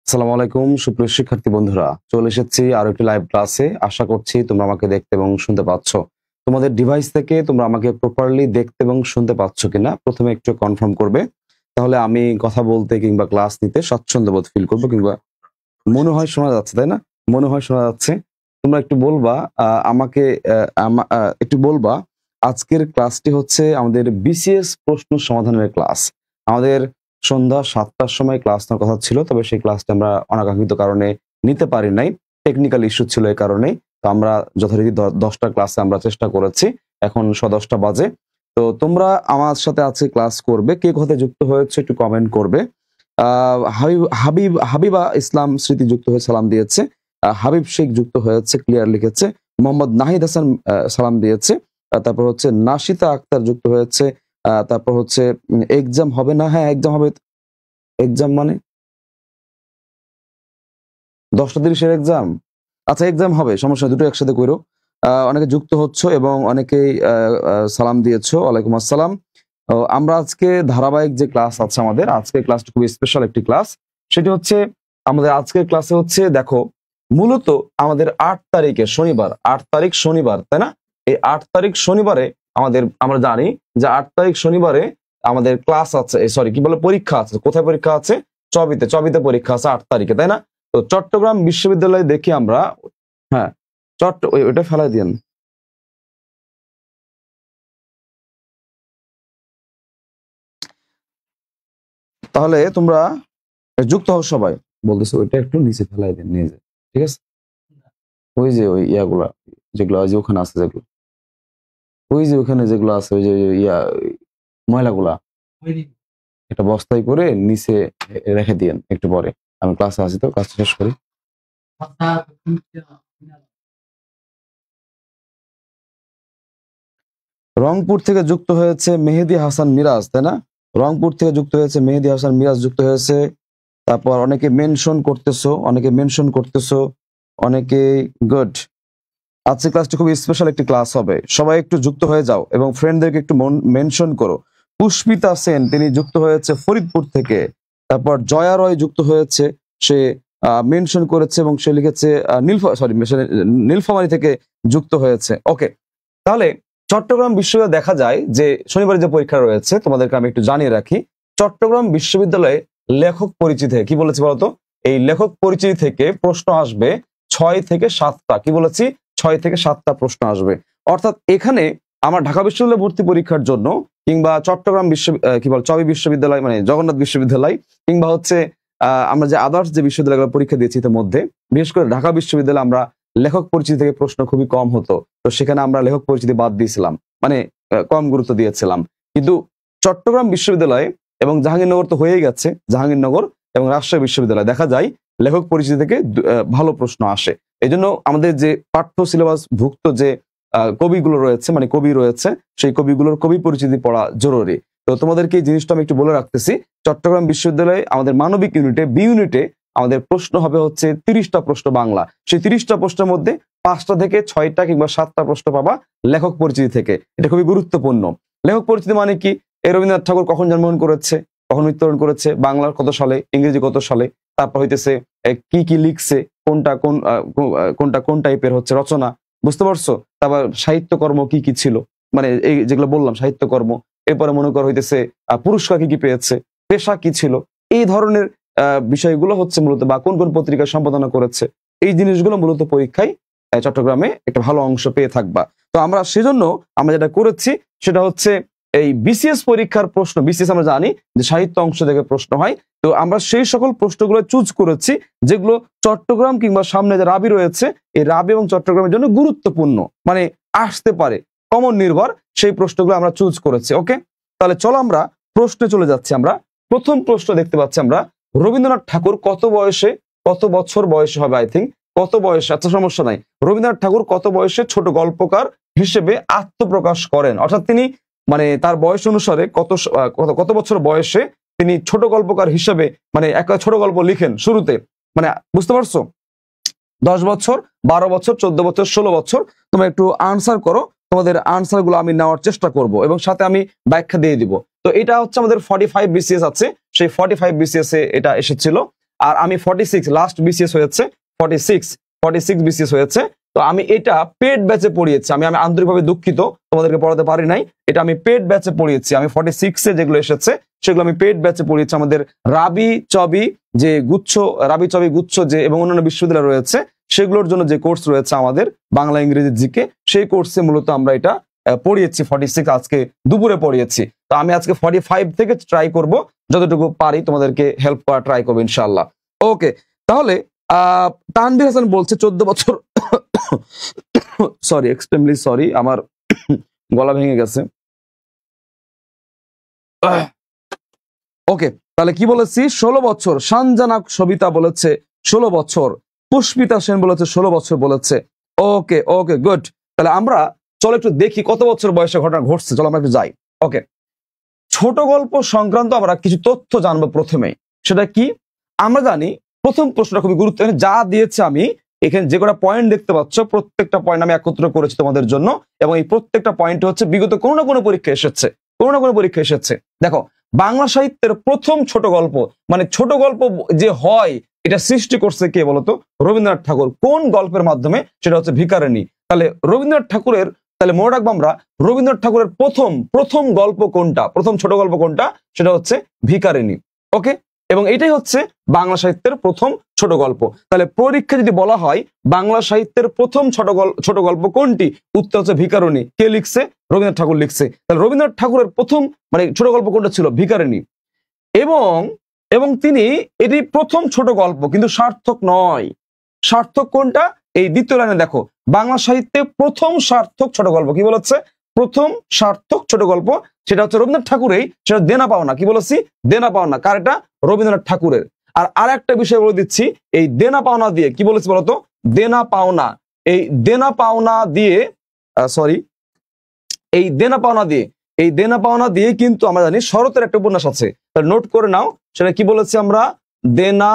আসসালামু আলাইকুম সুপ্রিয় শিক্ষার্থী বন্ধুরা, চলে এসেছি আরো একটি লাইভ ক্লাসে। আশা করছি তোমরা আমাকে দেখতে এবং শুনতে পাচ্ছ। তোমাদের ডিভাইস থেকে তোমরা আমাকে প্রপারলি দেখতে এবং শুনতে পাচ্ছ কিনা প্রথমে একটু কনফার্ম করবে, তাহলে আমি কথা বলতে কিংবা ক্লাস নিতে স্বাচ্ছন্দ্য বোধ ফিল করবো। কিংবা মনে হয় শোনা যাচ্ছে, তাই না? মনে হয় শোনা যাচ্ছে। তোমরা একটু বলবা আমাকে একটু বলবা আজকের ক্লাসটি হচ্ছে আমাদের বিসিএস প্রশ্ন সমাধানের ক্লাস। আমাদের সন্ধ্যা 7টার সময় ক্লাস নেওয়ার কথা ছিল, তবে সেই ক্লাসটা আমরা অনাকাঙ্ক্ষিত কারণে নিতে পারি নাই। টেকনিক্যাল ইস্যু ছিল এই কারণেই। তো আমরা যথারীতি 10টা ক্লাসে আমরা চেষ্টা করেছি। এখন 10:15 বাজে। তো তোমরা আমার সাথে আজকে ক্লাস করবে, কে কোথায় যুক্ত হয়েছে একটু কমেন্ট করবে। হাবিবা ইসলাম স্মৃতি যুক্ত হয়ে সালাম দিয়েছে। হাবিব শেখ যুক্ত হয়েছে, ক্লিয়ার লিখেছে। মোহাম্মদ নাহিদ হাসান সালাম দিয়েছে। তারপর হচ্ছে নাশিতা আক্তার যুক্ত হয়েছে। তারপর হচ্ছে এক্সাম হবে না, হ্যাঁ এক্সাম হবে। এক্সাম মানে 10টা 30-এর এক্সাম। আচ্ছা এক্সাম হবে, সমস্যা নেই, দুটো একসাথে করো। অনেকে যুক্ত হচ্ছ এবং অনেকেই সালাম দিয়েছো। ওয়ালাইকুম আসসালাম। আমরা আজকে ধারাবাহিক যে ক্লাস আছে আমাদের, আজকের ক্লাসটা খুবই স্পেশাল একটি ক্লাস। সেটি হচ্ছে আমাদের আজকের ক্লাসে হচ্ছে দেখো, মূলত আমাদের 8 তারিখে শনিবার, 8 তারিখ শনিবার, তাই না? এই 8 তারিখ শনিবারে আমরা জানি যে 8 তারিখ শনিবারে আমাদের ক্লাস আছে, সরি কি বলে, পরীক্ষা আছে। কোথায় পরীক্ষা আছে? চবিতে পরীক্ষা আছে 8 তারিখে, তাই না? তো চট্টগ্রাম বিশ্ববিদ্যালয়ে দেখি আমরা, হ্যাঁ ওইটা ফেলাই দিন। তাহলে তোমরা যুক্ত হও সবাই। বলতেছে ওইটা একটু নিচে ফেলাই দেন, নিয়ে যায়, ঠিক আছে? ওই যে ওই ইয়াগুলা যেগুলো ওই যে ওখানে আছে, যেগুলো ওই যে ওখানে যেগুলো আছে, ওই যে ময়লাগুলা একটা বস্তায় করে নিচে রেখে দিয়েন একটু পরে। আমি ক্লাসে আছি, তো ক্লাস শেষ করি। রংপুর থেকে যুক্ত হয়েছে মেহেদি হাসান মিরাজ, তাই না? রংপুর থেকে যুক্ত হয়েছে মেহেদি হাসান মিরাজ যুক্ত হয়েছে। তারপর অনেকে মেনশন করতেছো, অনেকে গুড। আজকে ক্লাসটি খুব স্পেশাল একটি ক্লাস হবে, সবাই একটু যুক্ত হয়ে যাও এবং ফ্রেন্ডদেরকে একটু মেনশন করো। পুষ্পিতা সেন তিনি যুক্ত হয়েছে ফরিদপুর থেকে। তারপর জয়া রয় যুক্ত হয়েছে, সে মেনশন করেছে এবং সে লিখেছে নীলফামারী থেকে যুক্ত হয়েছে। ওকে, তাহলে চট্টগ্রাম বিশ্ববিদ্যালয়ে দেখা যায় যে শনিবারে যে পরীক্ষা রয়েছে, তোমাদেরকে আমি একটু জানিয়ে রাখি। চট্টগ্রাম বিশ্ববিদ্যালয়ে লেখক পরিচিতি থেকে কি বলেছি বলতো? এই লেখক পরিচিতি থেকে প্রশ্ন আসবে 6 থেকে 7টা। কি বলেছি? 6 থেকে 7টা প্রশ্ন আসবে। অর্থাৎ এখানে আমার ঢাকা বিশ্ববিদ্যালয় ভর্তি পরীক্ষার জন্য, কিংবা চট্টগ্রাম চবি বিশ্ববিদ্যালয় মানে জগন্নাথ বিশ্ববিদ্যালয়, কিংবা হচ্ছে আমরা যে আদার্স যে বিশ্ববিদ্যালয়গুলো পরীক্ষা দিয়েছি ইতিমধ্যে, বিশেষ করে ঢাকা বিশ্ববিদ্যালয়ে আমরা লেখক পরিচিতি থেকে প্রশ্ন খুবই কম হতো। তো সেখানে আমরা লেখক পরিচিতি বাদ দিয়েছিলাম, মানে কম গুরুত্ব দিয়েছিলাম। কিন্তু চট্টগ্রাম বিশ্ববিদ্যালয়ে এবং জাহাঙ্গীরনগর তো হয়েই গেছে, জাহাঙ্গীরনগর এবং রাজশাহী বিশ্ববিদ্যালয় দেখা যায় লেখক পরিচিতি থেকে ভালো প্রশ্ন আসে। এই জন্য আমাদের যে পাঠ্য সিলেবাস ভুক্ত যে কবিগুলো রয়েছে, মানে কবি রয়েছে, সেই কবিগুলোর কবি পরিচিতি পড়া জরুরি। তো তোমাদেরকে এই জিনিসটা আমি একটু বলে রাখতেছি। চট্টগ্রাম বিশ্ববিদ্যালয়ে আমাদের মানবিক ইউনিটে, বি ইউনিটে আমাদের প্রশ্ন হবে হচ্ছে 30টা প্রশ্ন বাংলা। সেই 30টা প্রশ্নের মধ্যে 5টা থেকে 6টা কিংবা 7টা প্রশ্ন পাবা লেখক পরিচিতি থেকে। এটা খুবই গুরুত্বপূর্ণ। লেখক পরিচিতি মানে কি? রবীন্দ্রনাথ ঠাকুর কখন জন্মগ্রহণ করেছে, কখন মৃত্যুবরণ করেছে, বাংলার কত সালে, ইংরেজি কত সালে, তারপর হইতেছে কি কি লিখছে, কোনটা কোন টাইপের হচ্ছে রচনা, বুঝতে পারছো? তারপর সাহিত্যকর্ম কি কি ছিল, মানে এই যেগুলো বললাম সাহিত্যকর্ম। এরপরে মনে কর হইতেছে পুরস্কার কি কি পেয়েছে, পেশা কি ছিল, এই ধরনের বিষয়গুলো হচ্ছে মূলত, বা কোন কোন পত্রিকায় সম্পাদনা করেছে, এই জিনিসগুলো মূলত পরীক্ষায় চট্টগ্রামে একটা ভালো অংশ পেয়ে থাকবা। তো আমরা সেজন্য আমরা যেটা করেছি সেটা হচ্ছে এই বিসিএস পরীক্ষার প্রশ্ন, বিসিএস আমরা জানি যে সাহিত্য অংশ থেকে প্রশ্ন হয়। তো আমরা সেই সকল প্রশ্নগুলো চুজ করেছি যেগুলো চট্টগ্রাম কিংবা সামনে যে রাবি রয়েছে, এই রাবি এবং চট্টগ্রামের জন্য গুরুত্বপূর্ণ, মানে আসতে পারে, কমন নির্ভর, সেই প্রশ্নগুলো আমরা চুজ করেছি। ওকে, তাহলে চলো আমরা প্রশ্নে চলে যাচ্ছি। আমরা প্রথম প্রশ্ন দেখতে পাচ্ছি আমরা, রবীন্দ্রনাথ ঠাকুর কত বয়সে, কত বছর বয়সে হবে, আই থিঙ্ক কত বয়সে, আচ্ছা সমস্যা নাই। রবীন্দ্রনাথ ঠাকুর কত বয়সে ছোট গল্পকার হিসেবে আত্মপ্রকাশ করেন? অর্থাৎ তিনি মানে তার বয়স অনুসারে কত বছর বয়সে তিনি ছোট গল্পকার হিসেবে মানে একটা ছোট গল্প লিখেন শুরুতে, মানে বুঝতে পারছো? 10 বছর, 12 বছর, 14 বছর, 16 বছর। তোমরা একটু আনসার করো, তোমাদের আনসার গুলো আমি নেওয়ার চেষ্টা করব এবং সাথে আমি ব্যাখ্যা দিয়ে দিব। তো এটা হচ্ছে আমাদের 45 বিসিএস আছে, সেই 45 বিসিএস এ এটা এসেছিল। আর আমি 46 লাস্ট বিসিএস হয়েছে 46 বিসিএস হয়েছে। তো আমি এটা পেড ব্যাচে পড়িয়েছি। আমি আন্তরিকভাবে দুঃখিত তোমাদেরকে পড়াতে পারি নাই। এটা আমি পেড ব্যাচে পড়িয়েছি। আমি 46 যেগুলো এসেছে সেগুলো আমি পেড ব্যাচে পড়িয়েছি। আমাদের রাবি চবি গুচ্ছ যে এবং অন্যান্য বিশ্ববিদ্যালয় রয়েছে সেগুলোর জন্য যে কোর্স রয়েছে আমাদের বাংলা ইংরেজি জিকে, সেই কোর্সে মূলত আমরা এটা পড়িয়েছি 46, আজকে দুপুরে পড়িয়েছি। তো আমি আজকে 45 থেকে ট্রাই করব, যতটুকু পারি তোমাদেরকে হেল্প করা ট্রাই করবো ইনশাআল্লাহ। ওকে, তাহলে তানভীর হাসান বলছে 14 বছর সরি, এক্সট্রিমলি সরি, আমার গলা ভেঙে গেছে। ওকে, তাহলে কি বলেছি? 16 বছর। সানজানা সবিতা বলেছে 16 বছর। পুষ্পিতা সেন বলেছে 16 বছর বলেছে। ওকে ওকে, গুড। তাহলে আমরা চলো একটু দেখি কত বছর বয়সে ঘটনা ঘটছে। চলো আমরা একটু যাই। ওকে, ছোট গল্প সংক্রান্ত আমরা কিছু তথ্য জানবো প্রথমে। সেটা কি? আমরা জানি প্রথম প্রশ্নটা খুবই গুরুত্বপূর্ণ, যা দিয়েছে আমি এখানে যে কটা পয়েন্ট দেখতে পাচ্ছ প্রত্যেকটা পয়েন্ট আমি একত্র করেছি তোমাদের জন্য, এবং এই প্রত্যেকটা পয়েন্ট হচ্ছে বিগত কোনো না কোনো পরীক্ষা এসেছে। দেখো, বাংলা সাহিত্যের প্রথম ছোট গল্প, মানে ছোট গল্প যে হয় এটা সৃষ্টি করছে কে বলতো? রবীন্দ্রনাথ ঠাকুর। কোন গল্পের মাধ্যমে? সেটা হচ্ছে ভিখারিণী। তাহলে রবীন্দ্রনাথ ঠাকুরের, তাহলে মনে রাখবো আমরা রবীন্দ্রনাথ ঠাকুরের প্রথম গল্প কোনটা, প্রথম ছোট গল্প কোনটা? সেটা হচ্ছে ভিখারিণী। ওকে, এবং এটাই হচ্ছে বাংলা সাহিত্যের প্রথম ছোট গল্প। তাহলে পরীক্ষা যদি বলা হয় বাংলা সাহিত্যের প্রথম ছোট গল্প কোনটি, উত্তর হচ্ছে ভিখারিণী। কে লিখছে? রবীন্দ্রনাথ ঠাকুর লিখছে। তাহলে রবীন্দ্রনাথ ঠাকুরের প্রথম মানে ছোট গল্প কোনটা ছিল? ভিখারিণী। এবং তিনি এটি প্রথম ছোট গল্প, কিন্তু সার্থক নয়। সার্থক কোনটা? এই দ্বিতীয় লাইনে দেখো, বাংলা সাহিত্যে প্রথম সার্থক ছোট গল্প কি বলেছে? প্রথম সার্থক ছোট গল্প সেটা হচ্ছে রবীন্দ্রনাথ ঠাকুরের, সেটা দেনা পাওনা। কি বলেছি? দেনা পাওনা। কার এটা? রবীন্দ্রনাথ ঠাকুরের। আর একটা বিষয় বলে দিচ্ছি, এই দেনা পাওনা দিয়ে কি বলেছি বলতো? দেনা পাওনা, এই দেনা পাওনা দিয়ে এই দেনা পাওনা দিয়ে কিন্তু আমরা জানি শরতের একটা উপন্যাস আছে, নোট করে নাও। সেটা কি বলেছি আমরা? দেনা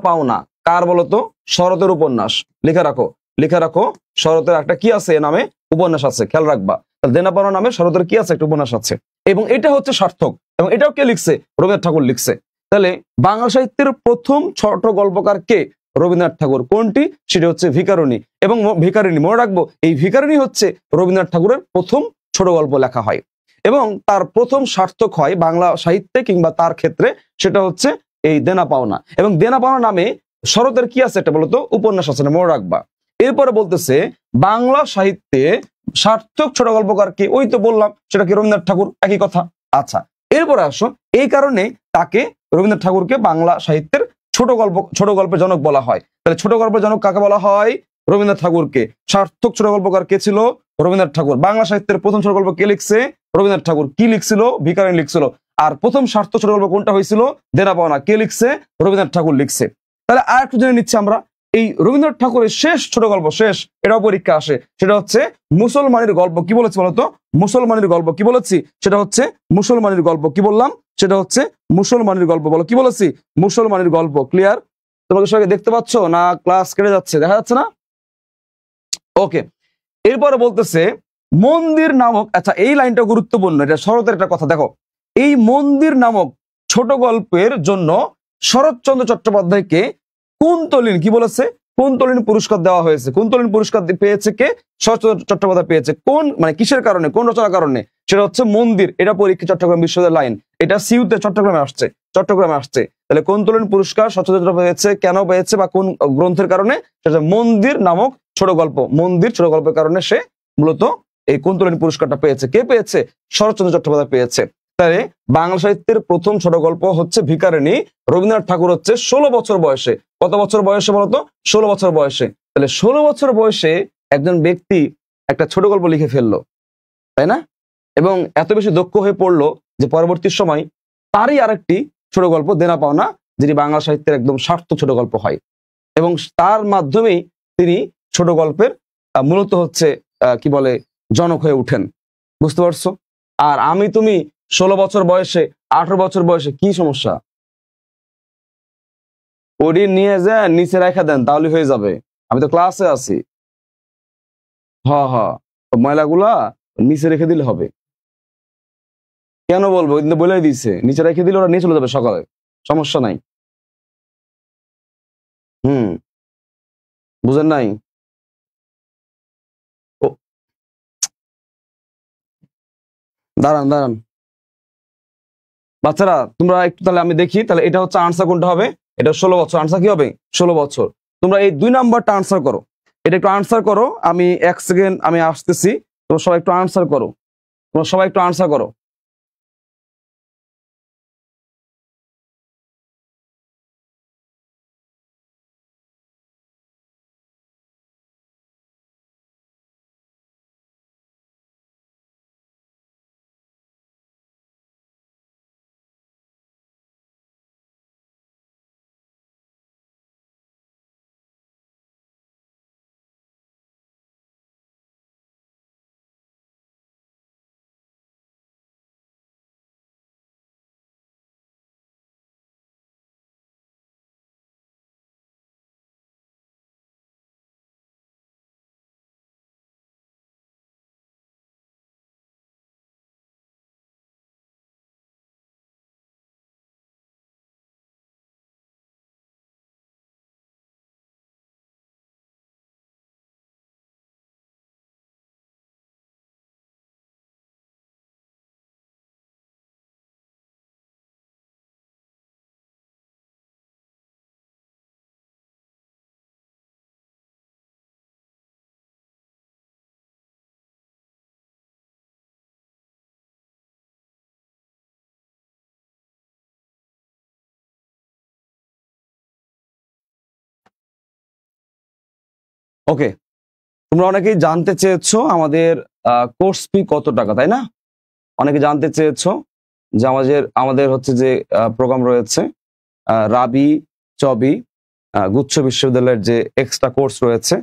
পাওনা কার বলতো? শরতের উপন্যাস। লিখে রাখো শরতের একটা কি আছে নামে উপন্যাস আছে, খেয়াল রাখবা। দেনা পাওনা নামে শরতের কি আছে? একটা উপন্যাস আছে, এবং এটা হচ্ছে সার্থক। এবং এটাও কে লিখছে? রবীন্দ্রনাথ ঠাকুর লিখছে। তাহলে বাংলা সাহিত্যের প্রথম ছোট গল্পকার কে? রবীন্দ্রনাথ ঠাকুর। কোনটি? সেটা হচ্ছে ভিখারিণী। এবং ভিখারিণী মনে রাখবো, এই ভিখারিণী হচ্ছে রবীন্দ্রনাথ ঠাকুরের প্রথম ছোট গল্প লেখা হয়, এবং তার প্রথম সার্থক হয় বাংলা সাহিত্যে কিংবা তার ক্ষেত্রে, সেটা হচ্ছে এই দেনা পাওনা। এবং দেনা পাওনা নামে শরতের কি আছে একটা বলতো? উপন্যাস আছে, মনে রাখবা। এরপরে বলতেছে বাংলা সাহিত্যে সার্থক ছোট গল্পকার কে? ওই তো বললাম, সেটা কি? রবীন্দ্রনাথ ঠাকুর। একই কথা। আচ্ছা, এরপরে আসো, এই কারণে তাকে, রবীন্দ্রনাথ ঠাকুরকে বাংলা সাহিত্যের ছোট গল্পের জনক বলা হয়। তাহলে ছোট গল্পের জনক কাকে বলা হয়? রবীন্দ্রনাথ ঠাকুরকে। সার্থক ছোট গল্পকার কে ছিল? রবীন্দ্রনাথ ঠাকুর। বাংলা সাহিত্যের প্রথম ছোট গল্প কে লিখছে? রবীন্দ্রনাথ ঠাকুর। কি লিখছিল? ভিখারিণী লিখছিল। আর প্রথম সার্থক ছোট গল্প কোনটা হয়েছিল? দেনা পাওনা। কে লিখছে? রবীন্দ্রনাথ ঠাকুর লিখছে। তাহলে আর একটু জেনে নিচ্ছি আমরা, এই রবীন্দ্রনাথ ঠাকুরের শেষ ছোট গল্প, এটাও পরীক্ষা আসে, সেটা হচ্ছে মুসলমানের গল্প। কি বলেছি বলতো? মুসলমানের গল্প। কি বলেছি? সেটা হচ্ছে মুসলমানের গল্প। কি বললাম? সেটা হচ্ছে মুসলমানের গল্প। বলো, কি বলেছি? মুসলমানের গল্প। ক্লিয়ার? তোমাকে সবাই দেখতে পাচ্ছ না? ক্লাস কেটে যাচ্ছে, দেখা যাচ্ছে না? ওকে, এরপরে বলতেছে মন্দির নামক, আচ্ছা এই লাইনটা গুরুত্বপূর্ণ, এটা শরতের একটা কথা। দেখো, এই মন্দির নামক ছোট গল্পের জন্য শরৎচন্দ্র চট্টোপাধ্যায়কে কুন্তলিন, কি বলেছে? কুন্তলিন পুরস্কার দেওয়া হয়েছে। কুন্তলিন পুরস্কার পেয়েছে কে? শরৎচন্দ্র চট্টোপাধ্যায় পেয়েছে। কোন, মানে কিসের কারণে, কোন রচনার কারণে? সেটা হচ্ছে মন্দির। এটা পরীক্ষা চট্টগ্রাম বিশ্ববিদ্যালয় লাইন, এটা সিউতে চট্টগ্রামে আসছে। তাহলে কুন্তলিন পুরস্কার শরৎচন্দ্র পেয়েছে, কেন পেয়েছে বা কোন গ্রন্থের কারণে? সেটা মন্দির নামক ছোট গল্প। মন্দির ছোট গল্পের কারণে সে মূলত এই কুন্তলিন পুরস্কারটা পেয়েছে। কে পেয়েছে? শরৎচন্দ্র চট্টোপাধ্যায় পেয়েছে। তাহলে বাংলা সাহিত্যের প্রথম ছোট গল্প হচ্ছে ভিখারিণী। রবীন্দ্রনাথ ঠাকুর হচ্ছে 16 বছর বয়সে। কত বছর বয়সে বলতো? 16 বছর বয়সে। তাহলে 16 বছর বয়সে একজন ব্যক্তি একটা ছোট গল্প লিখে ফেললো, তাই না? এবং এত বেশি দক্ষ হয়ে পড়লো যে পরবর্তী সময় তারই আরেকটি ছোট গল্প দেনা পাওনা, যেটি বাংলা সাহিত্যের একদম সার্থক ছোট গল্প হয়, এবং তার মাধ্যমেই তিনি ছোট গল্পের মূলত হচ্ছে কি বলে জনক হয়ে উঠেন। বুঝতে পারছো? আর আমি তুমি 16 বছর বয়সে, 18 বছর বয়সে, কি সমস্যা? ওডি নিয়ে যায় নিচে রেখা দেন, তাহলে হয়ে যাবে। আমি তো ক্লাসে আছি। হ ময়লাগুলা নিচে রেখে দিলে হবে। কেন বলবো? কিন্তু বলে দিয়েছে, নিচে রেখে দিলে ওরা নিয়ে চলে যাবে সকালে, সমস্যা নাই। হুম, বুঝেন নাই? ও, দাঁড়ান দাঁড়ান বাচ্চারা, তোমরা একটু তাহলে আমি দেখি, তাহলে এটা হচ্ছে আনসার কোনটা হবে? এটা 16 বছর, আনসার কি হবে? 16 বছর। তোমরা এই 2 নাম্বারটা আনসার করো, এটা একটু আনসার করো, আমি 1 সেকেন্ড আমি আসতেছি, তোমরা সবাই একটু আনসার করো, তোমরা সবাই একটু আনসার করো। ওকে, তোমরা অনেকেই জানতে চেয়েছো আমাদের কোর্স ফি কত টাকা, তাই না? অনেকে জানতে চেয়েছো যে আমাদের আমাদের হচ্ছে যে প্রোগ্রাম রয়েছে রাবি চবি গুচ্ছ বিশ্ববিদ্যালয়ের যে এক্সট্রা কোর্স রয়েছে,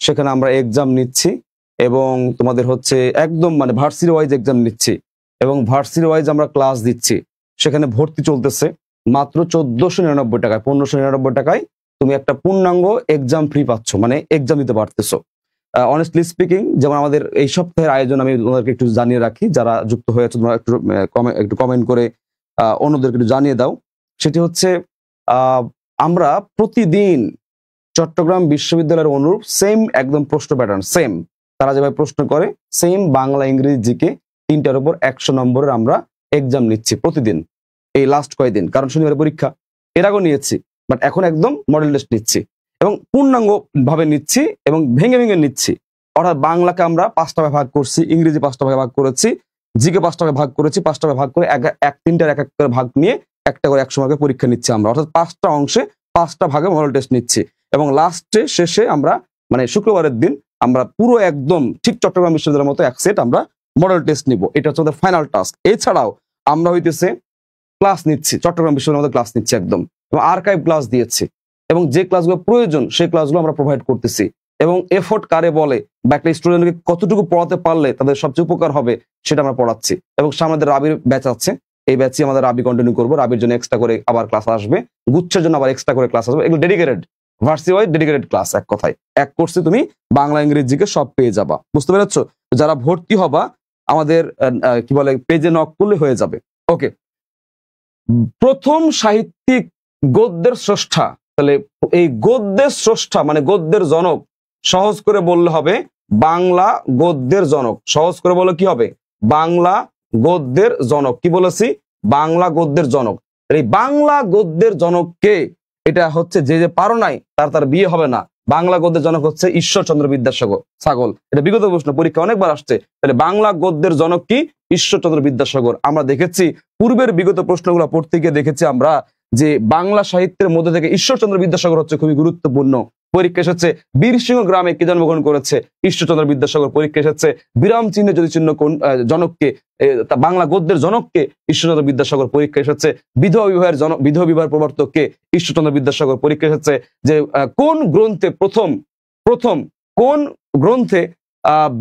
সেখানে আমরা এক্সাম নিচ্ছি এবং তোমাদের হচ্ছে একদম মানে ভার্সিটি ওয়াইজ এক্সাম নিচ্ছি এবং ভার্সিটি ওয়াইজ আমরা ক্লাস দিচ্ছি। সেখানে ভর্তি চলতেছে মাত্র 1499 টাকায়, 1599 টাকায় তুমি একটা পূর্ণাঙ্গ এক্সাম ফ্রি পাচ্ছ, মানে এক্সাম দিতে পারতেছো। অনেস্টলি স্পিকিং, যেমন আমাদের এই সপ্তাহের আয়োজন আমি তোমাদেরকে একটু জানিয়ে রাখি, যারা যুক্ত হয়েছে তোমরা একটু কমেন্ট করে অন্যদেরকে একটু জানিয়ে দাও। সেটি হচ্ছে আমরা প্রতিদিন চট্টগ্রাম বিশ্ববিদ্যালয়ের অনুরূপ সেম একদম প্রশ্ন প্যাটার্ন, সেম তারা যেভাবে প্রশ্ন করে সেম বাংলা ইংরেজি জিকে 3টার উপর 100 নম্বরের আমরা এক্সাম নিচ্ছি প্রতিদিন এই লাস্ট কয়েকদিন, কারণ শনিবার পরীক্ষা। এর আগেও নিয়েছি, বাট এখন একদম মডেল টেস্ট নিচ্ছি এবং পূর্ণাঙ্গ ভাবে নিচ্ছি এবং ভেঙে ভেঙে নিচ্ছি। অর্থাৎ বাংলাকে আমরা 5টা ভাগে ভাগ করছি, ইংরেজি 5টা ভাগে ভাগ করেছি, জিকে 5টা ভাগে ভাগ করেছি, 5টা ভাগে ভাগ করে এক তিনটার এক করে ভাগ নিয়ে একটা করে 100 মার্কের পরীক্ষা নিচ্ছি আমরা। অর্থাৎ 5টা অংশে 5টা ভাগে মডেল টেস্ট নিচ্ছি এবং লাস্টে শেষে আমরা মানে শুক্রবারের দিন আমরা পুরো একদম ঠিক চট্টগ্রাম বিশ্ববিদ্যালয়ের মতো এক সেট আমরা মডেল টেস্ট নিব। এটা হচ্ছে আমাদের ফাইনাল টাস্ক। এছাড়াও আমরা হইতেছে ক্লাস নিচ্ছি, চট্টগ্রাম বিশ্ববিদ্যালয়ের মধ্যে ক্লাস নিচ্ছি একদম, এবং আর্কাইভ ক্লাস দিয়েছি এবং যে ক্লাসগুলো প্রয়োজন সেই ক্লাসগুলো আমরা প্রোভাইড করতেছি। এবং এফোর্ট কারে বলে বা একটা স্টুডেন্টকে কতটুকু পড়াতে পারলে তাদের সবচেয়ে উপকার হবে সেটা আমরা পড়াচ্ছি। এবং সামনে রাবির ব্যাচ আছে, এই ব্যাচে আমাদের রাবি কন্টিনিউ করবো, রাবির জন্য এক্সট্রা করে আবার ক্লাস আসবে, গুচ্ছের জন্য আবার এক্সট্রা করে ক্লাস আসবে। এগুলো dedicated varsity wise dedicated class. এক কথায় এক কোর্সে তুমি বাংলা ইংরেজিকে সব পেয়ে যাবা, বুঝতে পেরেছো? যারা ভর্তি হবা আমাদের কি বলে পেজে নক করলে হয়ে যাবে। ওকে, প্রথম সাহিত্যিক গদ্যের স্রষ্টা, তাহলে এই গদ্যের স্রষ্টা মানে গদ্যের জনক, সহজ করে বললে হবে বাংলা গদ্যের জনক। সহজ করে বললে কি হবে? বাংলা গদ্যের জনক। কি বলেছি? বাংলা গদ্যের জনক। এই বাংলা গদ্যের জনককে, এটা হচ্ছে যে যে পারো নাই তার বিয়ে হবে না। বাংলা গদ্যের জনক হচ্ছে ঈশ্বরচন্দ্র বিদ্যাসাগর। ছাগল, এটা বিগত প্রশ্ন, পরীক্ষা অনেকবার আসছে। তাহলে বাংলা গদ্যের জনক কি? ঈশ্বরচন্দ্র বিদ্যাসাগর। আমরা দেখেছি পূর্বের বিগত প্রশ্নগুলো পড়তে গিয়ে দেখেছি আমরা যে বাংলা সাহিত্যের মধ্যে থেকে ঈশ্বরচন্দ্র বিদ্যাসাগর হচ্ছে খুবই গুরুত্বপূর্ণ। পরীক্ষা এসেছে বীরসিংহ গ্রামে কে জন্মগ্রহণ করেছে? ঈশ্বরচন্দ্র বিদ্যাসাগর। পরীক্ষা এসেছে বিরাম চিহ্নে যদি চিহ্ন কোন জনককে, বাংলা গদ্যের জনককে? ঈশ্বরচন্দ্র বিদ্যাসাগর। পরীক্ষা এসেছে বিধবা বিবাহের প্রবর্তককে? ঈশ্বরচন্দ্র বিদ্যাসাগর। পরীক্ষা এসেছে যে কোন গ্রন্থে প্রথম কোন গ্রন্থে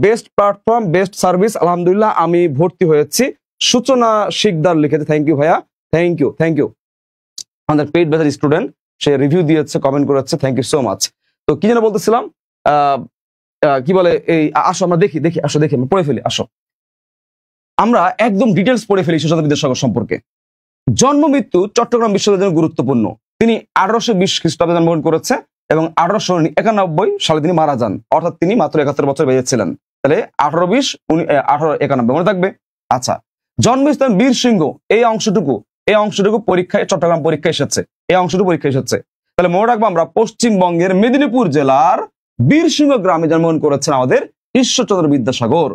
বেস্ট প্ল্যাটফর্ম বেস্ট সার্ভিস? আলহামদুলিল্লাহ আমি ভর্তি হয়েছি। সূচনা শিকদার লিখেছে, থ্যাংক ইউ ভাইয়া, থ্যাংক ইউ। আমাদের পেইড ব্যাচের স্টুডেন্ট, সে রিভিউ দিয়েছে, কমেন্ট করেছে, থ্যাংক ইউ সো মাচ। তো কি যেন বলতেছিলাম, কি বলে এই আসো আমরা দেখি আসো দেখি আমরা পড়ে ফেলি, আসো। আমরা একদম ডিটেলস পড়ে ফেলি ঈশ্বরচন্দ্র বিদ্যাসাগর সম্পর্কে। জন্ম মৃত্যু চট্টগ্রাম বিশ্ববিদ্যালয়ের জন্য গুরুত্বপূর্ণ। তিনি 1820 খ্রিস্টাব্দে জন্মগ্রহণ করেছে এবং 1891 সালে তিনি মারা যান, অর্থাৎ তিনি মাত্র 71 বছর বেঁচে ছিলেন। তাহলে 1820 1891 মনে থাকবে। আচ্ছা, জন্মস্থান বীরসিংহ, এই অংশটুকু পরীক্ষায় চট্টগ্রাম পরীক্ষা এসেছে, এই অংশটুকু পরীক্ষা এসেছে। তাহলে মনে রাখবো আমরা পশ্চিমবঙ্গের মেদিনীপুর জেলার বীরসিংহ গ্রামে জন্মগ্রহণ করেছেন আমাদের ঈশ্বরচন্দ্র বিদ্যাসাগর।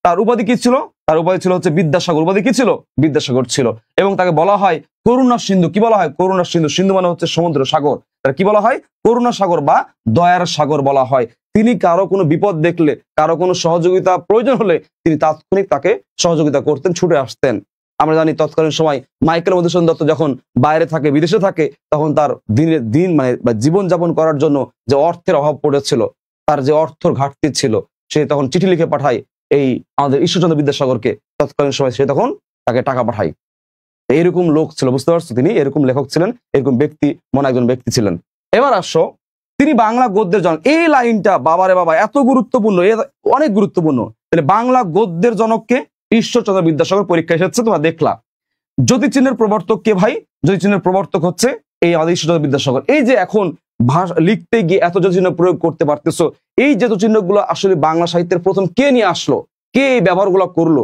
তার উপাধি কি ছিল? তার উপাধি ছিল হচ্ছে বিদ্যাসাগর। উপাধি কি ছিল? বিদ্যাসাগর ছিল। এবং তাকে বলা হয় করুণা সিন্ধু। কি বলা হয়? করুণা সিন্ধু। সিন্ধু মানে হচ্ছে সমুদ্র, সাগর। তার কি বলা হয়? করুণা সাগর বা দয়ার সাগর বলা হয়। তিনি কারো কোনো বিপদ দেখলে, কারো কোনো সহযোগিতা প্রয়োজন হলে তিনি তাৎক্ষণিক তাকে সহযোগিতা করতেন, ছুটে আসতেন। আমরা জানি তৎকালীন সময় মাইকেল মধুসূদন দত্ত যখন বাইরে থাকে, বিদেশে থাকে, তখন তার দিন মানে জীবন যাপন করার জন্য যে অর্থের অভাব পড়েছিল, তার যে অর্থের ঘাটতি ছিল, সে তখন চিঠি লিখে পাঠায় এই আমাদের ঈশ্বরচন্দ্র বিদ্যাসাগরকে। তৎকালীন সময় সে তখন তাকে টাকা পাঠায়। এইরকম লোক ছিল, বুঝতে পারছো? তিনি এরকম লেখক ছিলেন, এরকম ব্যক্তি, মনে একজন ব্যক্তি ছিলেন। এবার আসো, তিনি বাংলা গদ্যের জনক। এই লাইনটা বাবারে বাবা এত গুরুত্বপূর্ণ, অনেক গুরুত্বপূর্ণ। তাহলে বাংলা গদ্যের জনককে ঈশ্বরচন্দ্র বিদ্যাসাগর। পরীক্ষা এসেছে, তোমরা দেখলা। জ্যোতিচিহ্নের প্রবর্তক কে ভাই? জ্যোতিচিহ্নের প্রবর্তক হচ্ছে এই আমাদের ঈশ্বরচন্দ্র বিদ্যাসাগর। এই যে এখন ভাষা লিখতে গিয়ে এত জ্যোতিচিহ্ন প্রয়োগ করতে পারতেছো, এই জ্যোতিচিহ্নগুলো আসলে বাংলা সাহিত্যের প্রথম কে নিয়ে আসলো? কে এই ব্যবহারগুলো করলো?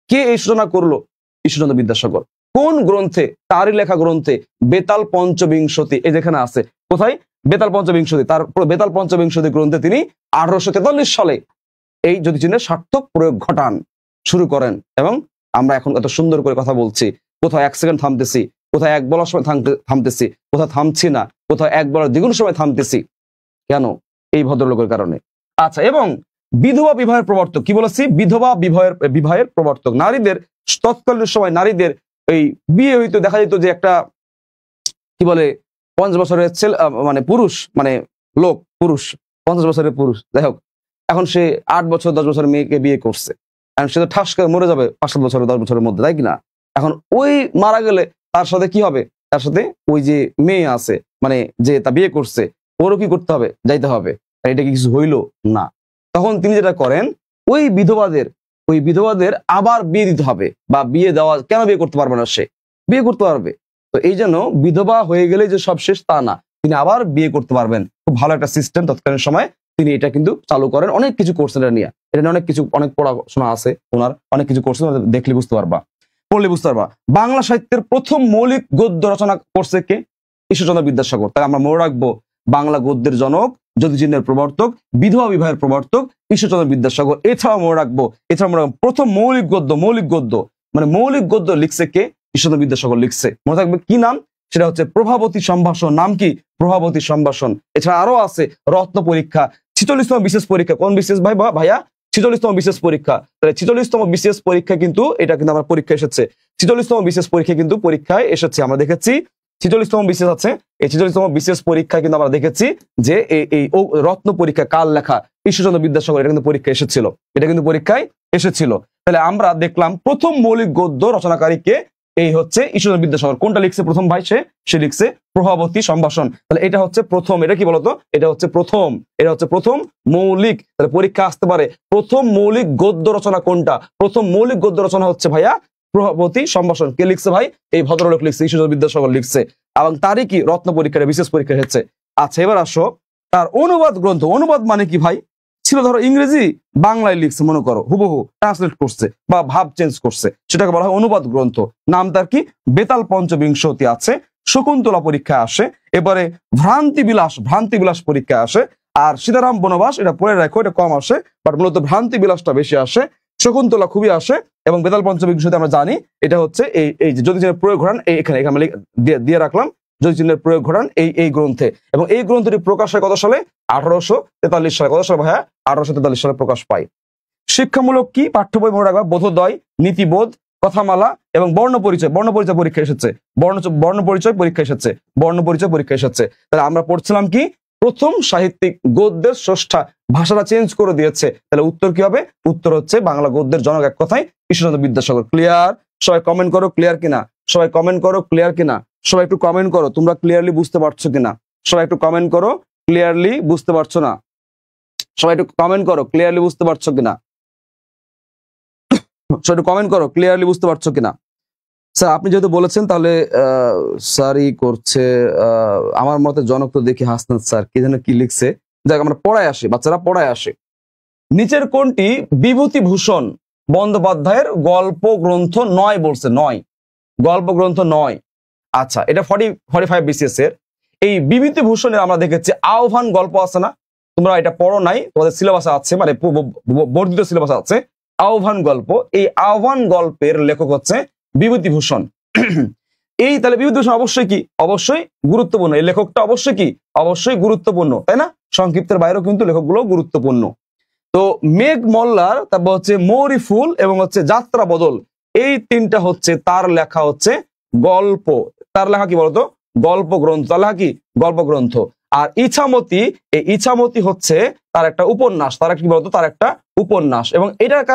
কে এই সূচনা করলো? ঈশ্বরচন্দ্র বিদ্যাসাগর। কোন গ্রন্থে? তারই লেখা গ্রন্থে বেতাল পঞ্চবিংশতি, এই যেখানে আছে। কোথায়? বেতাল পঞ্চবিংশতি। তার বেতাল পঞ্চবিংশতি গ্রন্থে তিনি 1843 সালে এই জ্যোতিচিহ্নের সার্থক প্রয়োগ ঘটান, শুরু করেন। এবং আমরা এখন এত সুন্দর করে কথা বলছি, কোথাও 1 সেকেন্ড থামতেছি, কোথাও 1 বলার সময় থামতেছি, কোথাও থামছি না, কোথাও 1 বলার দ্বিগুণ সময় থামতেছি। কেন? এই ভদ্রলোকের কারণে। আচ্ছা, এবং বিধবা বিবাহের প্রবর্তক। কি বলেছি? বিধবা বিবাহের প্রবর্তক। নারীদের তৎকালীন সময় নারীদের এই বিয়ে হইতো, দেখা যেত যে একটা কি বলে 50 বছরের ছেলে, মানে পুরুষ, মানে পুরুষ 50 বছরের পুরুষ, যাই হোক, এখন সে 8 বছর 10 বছরের মেয়েকে বিয়ে করছে। এখন সে তো ঠাস করে মরে যাবে 5-7 বছর 10 বছরের মধ্যে, তাই কিনা? এখন ওই মারা গেলে তার সাথে কি হবে? তার সাথে ওই যে মেয়ে আছে, মানে যে তা বিয়ে করছে, ওরও কি করতে হবে? যাইতে হবে। এটা কি কিছু হইল না? তখন তিনি যেটা করেন, ওই বিধবাদের আবার বিয়ে দিতে হবে, বা বিয়ে দেওয়া, কেন বিয়ে করতে পারবে না? সে বিয়ে করতে পারবে। তো এই জন্য বিধবা হয়ে গেলে যে সব শেষ তা না, তিনি আবার বিয়ে করতে পারবেন। খুব ভালো একটা সিস্টেম তৎকালীন সময় তিনি এটা কিন্তু চালু করেন। অনেক কিছু করছেন এটা নিয়ে, এটা নিয়ে অনেক পড়াশোনা আছে ওনার, অনেক কিছু করছেন, দেখলে বুঝতে পারবা, পড়লে বুঝতে পারবা। বাংলা সাহিত্যের প্রথম মৌলিক গদ্য রচনা করছে কে? ঈশ্বরচন্দ্র বিদ্যাসাগর। তাই আমরা মনে রাখবো, বাংলা গদ্যের জনক, জ্যোতিচিহ্নের প্রবর্তক, বিধবা বিবাহের প্রবর্তক ঈশ্বরচন্দ্র বিদ্যাসাগর। এছাড়াও মনে রাখবো, প্রথম মৌলিক গদ্য মানে মৌলিক গদ্য লিখছে কে? ঈশ্বরচন্দ্র বিদ্যাসাগর লিখছে। মনে থাকবে কি নাম? সেটা হচ্ছে প্রভাবতী সম্ভাষণ। নাম কি? প্রভাবতী সম্ভাষণ। এছাড়া আরো আছে রত্ন পরীক্ষা, 46তম বিশেষ পরীক্ষা। কোন বিশেষ ভাইয়া? 46তম বিশেষ পরীক্ষা। তাহলে 46তম বিশেষ পরীক্ষা কিন্তু এটা কিন্তু আমার পরীক্ষা এসেছে। 46তম বিশেষ পরীক্ষা কিন্তু পরীক্ষায় এসেছে, আমরা দেখেছি। 46তম বিশেষ আছে, এই 46তম বিশেষ পরীক্ষা কিন্তু আমরা দেখেছি যে এই রত্ন পরীক্ষা, কাল লেখা ঈশ্বরচন্দ্র বিদ্যাসাগর, এটা কিন্তু পরীক্ষা এসেছিল, এটা কিন্তু পরীক্ষায় এসেছিল। তাহলে আমরা দেখলাম প্রথম মৌলিক গদ্য রচনাকারী কে? এই হচ্ছে ঈশ্বরচন্দ্র বিদ্যাসাগর। কোনটা লিখছে প্রথম ভাই? সে লিখছে প্রভাবতী সম্ভাষণ। তাহলে এটা হচ্ছে প্রথম, এটা কি বলতো? এটা হচ্ছে প্রথম মৌলিক। তাহলে পরীক্ষা আসতে পারে প্রথম মৌলিক গদ্য রচনা কোনটা? প্রথম মৌলিক গদ্য রচনা হচ্ছে ভাইয়া প্রভাবতী সম্ভাষণ। কে লিখছে ভাই? এই ভদ্রলোক লিখছে, ঈশ্বরচন্দ্র বিদ্যাসাগর লিখছে। এবং তারই কি রত্ন পরীক্ষা, বিশেষ পরীক্ষা হচ্ছে। আচ্ছা, এবার আসো তার অনুবাদ গ্রন্থ। অনুবাদ মানে কি ভাই? ছিল ধরো ইংরেজি বাংলায় লিখছে, মনে করো হুবহু ট্রান্সলেট করছে বা ভাব চেঞ্জ করছে, সেটাকে বলা হয় অনুবাদ গ্রন্থ। নাম তার কি? বেতাল পঞ্চবিংশতি আছে, শকুন্তলা পরীক্ষায় আসে, এবারে ভ্রান্তি বিলাস পরীক্ষায় আসে, আর সীতারাম বনবাস এটা পড়ে রাখো, এটা কম আসে, বাট মূলত ভ্রান্তি বিলাসটা বেশি আসে, শকুন্তলা খুবই আসে, এবং বেতাল পঞ্চবিংশতি আমরা জানি এটা হচ্ছে এই যে জ্যোতিচিহ্নের প্রয়োগ ঘটান, এখানে দিয়ে রাখলাম, জ্যোতিচিহ্নের প্রয়োগ ঘটান এই গ্রন্থে। এবং এই গ্রন্থটি প্রকাশ হয় কত সালে? 1843 সালে। কত সালে ভাইয়া? 1843 সালে প্রকাশ পায়। শিক্ষামূলক কি পাঠ্য বই মনে রাখবা? বোধোদয়, নীতিবোধ, কথামালা এবং বর্ণ পরিচয় পরীক্ষা এসেছে। বর্ণ পরিচয় পরীক্ষা এসেছে। তাহলে আমরা পড়ছিলাম কি? প্রথম সাহিত্যিক গদ্যের স্রষ্টা, ভাষাটা চেঞ্জ করে দিয়েছে। তাহলে উত্তর কি হবে? উত্তর হচ্ছে বাংলা গদ্যের জনক এক কথায় ঈশ্বরচন্দ্র বিদ্যাসাগর। ক্লিয়ার? সবাই কমেন্ট করো ক্লিয়ার কিনা, সবাই কমেন্ট করো ক্লিয়ার কিনা, সবাই একটু কমেন্ট করো তোমরা ক্লিয়ারলি বুঝতে পারছো কিনা, সবাই একটু কমেন্ট করো ক্লিয়ারলি বুঝতে পারছো না, সবাই একটু কমেন্ট করো ক্লিয়ারলি বুঝতে পারছো কিনা। একটু কমেন্ট করো ক্লিয়ারলি বুঝতে পারছো কিনা। স্যার আপনি যেহেতু বলেছেন তাহলে স্যারই করছে, আমার মতে জনক তো দেখি হাসনাত স্যার কি যেন কি লিখছে। যাক আমরা পড়ায় আসি, বাচ্চারা পড়ায় আসে। নিচের কোনটি বিভূতিভূষণ বন্দ্যোপাধ্যায়ের গল্প গ্রন্থ নয় বলছে? নয়, গল্প গ্রন্থ নয়। আচ্ছা, এটা 45 BCS এর। এই বিভূতিভূষণের আমরা দেখেছি আহ্বান গল্প আছে না, তোমরা এটা পড়ো নাই, তোমাদের সিলেবাসে আছে, মানে বর্ধিত সিলেবাসে আছে আহ্বান গল্প। এই আহ্বান গল্পের লেখক হচ্ছে বিভূতিভূষণ। এই তাহলে বিভূতিভূষণ অবশ্যই কি, অবশ্যই গুরুত্বপূর্ণ। এই লেখকটা অবশ্যই কি, অবশ্যই গুরুত্বপূর্ণ, তাই না? সংক্ষিপ্তের বাইরেও কিন্তু লেখকগুলো গুরুত্বপূর্ণ। তো মেঘ মল্লার, তারপর হচ্ছে মৌরি ফুল এবং হচ্ছে যাত্রা বদল, এই তিনটা হচ্ছে তার লেখা হচ্ছে গল্প। তার লেখা কি বলতো? গল্প গ্রন্থ। তার লেখা কি? গল্প গ্রন্থ। আর ইছামতি, এই ইছামতি হচ্ছে তার একটা উপন্যাস। তার কি বলতো? তার একটা উপন্যাস। এবং এটার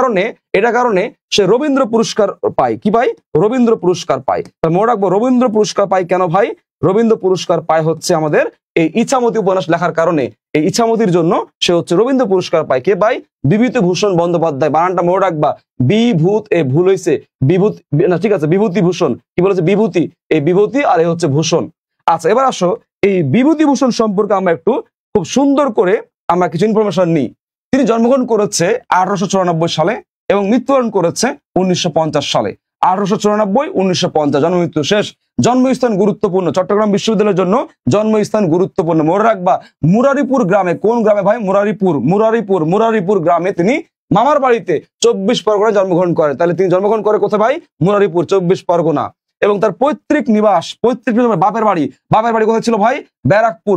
কারণে সে রবীন্দ্র পুরস্কার পায়। কি পায়? রবীন্দ্র পুরস্কার পায়। মনে রাখবো রবীন্দ্র পুরস্কার পায় কেন ভাই? রবীন্দ্র পুরস্কার পায় হচ্ছে আমাদের এই ইছামতি উপন্যাস লেখার কারণে। এই ইছামতির জন্য সে হচ্ছে রবীন্দ্র পুরস্কার পায়। কে পায়? বিভূতিভূষণ বন্দ্যোপাধ্যায়। বানানটা মনে রাখবা, বিভূত এ ভুল হয়েছে, বিভূতি না, ঠিক আছে, বিভূতিভূষণ। কি বলেছে? বিভূতি, এই বিভূতি আর এ হচ্ছে ভূষণ। আচ্ছা, এবার আসো এই বিভূতিভূষণ সম্পর্কে আমরা একটু খুব সুন্দর করে আমরা কিছু ইনফরমেশন নিই। তিনি জন্মগ্রহণ করেছে 1894 সালে এবং মৃত্যুবরণ করেছে 1950 সালে। 1894, 1950 জন্ম মৃত্যু শেষ। জন্মস্থান গুরুত্বপূর্ণ, চট্টগ্রাম বিশ্ববিদ্যালয়ের জন্য জন্মস্থান গুরুত্বপূর্ণ। মনে রাখবা মুরারিপুর গ্রামে, কোন গ্রামে ভাই? মুরারিপুর গ্রামে তিনি মামার বাড়িতে 24 পরগনায় জন্মগ্রহণ করে। তাহলে তিনি জন্মগ্রহণ করে কোথায় ভাই? মুরারিপুর, 24 পরগনা। এবং তার পৈতৃক নিবাস, বাপের বাড়ি কোথায় ছিল ভাই? ব্যারাকপুর।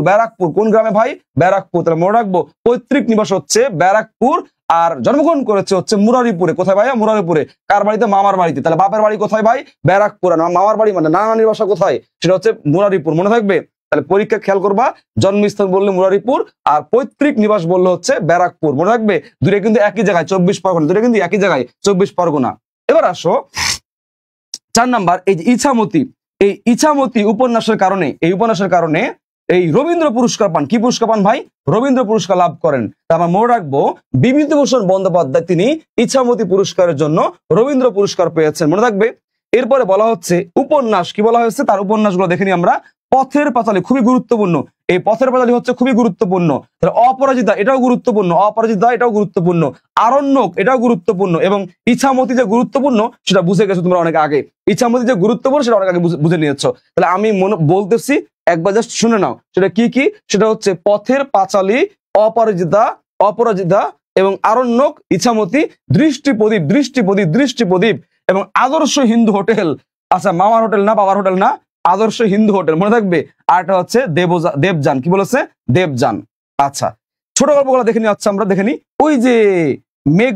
কোন গ্রামে ভাই? ব্যারাকপুর। তাহলে মনে রাখবো পৈতৃক নিবাস হচ্ছে ব্যারাকপুর, আর জন্মগ্রহণ করেছে হচ্ছে মুরারিপুরে। কোথায় ভাই? মুরারিপুরে। কার বাড়িতে? মামার বাড়িতে। তাহলে বাপের বাড়ি কোথায় ভাই? ব্যারাকপুর। আর মামার বাড়ি মানে নানানির বাসা কোথায়? সেটা হচ্ছে মুরারিপুর। মনে থাকবে? তাহলে পরীক্ষা খেয়াল করবা, জন্মস্থান বললে মুরারিপুর আর পৈতৃক নিবাস বললে হচ্ছে ব্যারাকপুর। মনে রাখবে দুটো কিন্তু একই জায়গায়, 24 পরগনা, দুটো কিন্তু একই জায়গায়, 24 পরগনা। এবার আসো 4 নাম্বার, এই যে ইছামতি, এই ইছামতি উপন্যাসের কারণে এই রবীন্দ্র পুরস্কার পান। কি পুরস্কার পান ভাই? রবীন্দ্র পুরস্কার লাভ করেন। তা আমরা মনে রাখবো বিভূতিভূষণ বন্দ্যোপাধ্যায় তিনি ইছামতি পুরস্কারের জন্য রবীন্দ্র পুরস্কার পেয়েছেন। মনে থাকবে। এরপরে বলা হচ্ছে উপন্যাস, কি বলা হয়েছে? তার উপন্যাসগুলো দেখে নিই আমরা। পথের পাঁচালী খুবই গুরুত্বপূর্ণ। এই পথের পাঁচালী হচ্ছে খুবই গুরুত্বপূর্ণ। অপরাজিতা এটাও গুরুত্বপূর্ণ, এটাও গুরুত্বপূর্ণ। আরণ্যক এটাও গুরুত্বপূর্ণ। এবং ইছামতি যে গুরুত্বপূর্ণ সেটা বুঝে গেছো তোমরা অনেক আগে। ইছামতি যে গুরুত্বপূর্ণ সেটা অনেক আগে বুঝে নিয়েছো। তাহলে আমি বলতেছি, একবার জাস্ট শুনে নাও। সেটা কি কি? সেটা হচ্ছে পথের পাঁচালী, অপরাজিতা এবং আরণ্যক, ইছামতি, দৃষ্টিপ্রদীপ এবং আদর্শ হিন্দু হোটেল। আচ্ছা, মামার হোটেল না, বাবার হোটেল না, আদর্শ হিন্দু হোটেল। মনে থাকবে। আর এটা হচ্ছে দেবযান। কি বলেছে? দেবযান। আচ্ছা, ছোট গল্পগুলো দেখে নি। আচ্ছা, আমরা দেখে নি। ওই যে মেঘ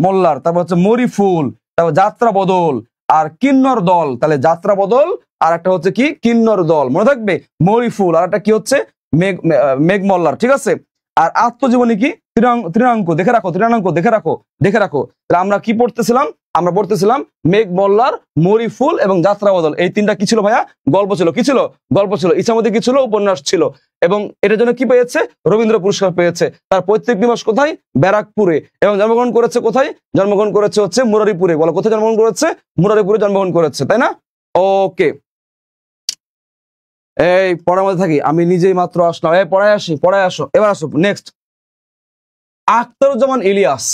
মল্লার, তারপর হচ্ছে মরি ফুল, তারপর যাত্রা বদল আর কিন্নর দল। তাহলে যাত্রা বদল আর একটা হচ্ছে কি? কিন্নর দল। মনে থাকবে। মরি ফুল আর একটা কি হচ্ছে? মেঘ মল্লার। ঠিক আছে। আর আত্মজীবনী কি? তৃণাঙ্ক। দেখে রাখো। তাহলে আমরা কি পড়তেছিলাম? আমরা পড়তেছিলাম মেঘ মল্লার, মরি ফুল এবং যাত্রা বদল। এই তিনটা কি ছিল ভাইয়া? গল্প ছিল। কি ছিল? গল্প ছিল। ইছামতি কি ছিল? উপন্যাস ছিল। এবং এটার জন্য কি পেয়েছে? রবীন্দ্র পুরস্কার পেয়েছে। তার পৈতৃক নিবাস কোথায়? ব্যারাকপুরে। এবং জন্মগ্রহণ করেছে কোথায়? জন্মগ্রহণ করেছে হচ্ছে মুরারিপুরে। বলো কোথায় জন্মগ্রহণ করেছে? মুরারিপুরে জন্মগ্রহণ করেছে, তাই না? ওকে, এই পড়ার মধ্যে থাকি, আমি নিজেই মাত্র আসলাম। এই পড়ায় আসো। এবার আসো নেক্সট। আখতারুজ্জামান ইলিয়াস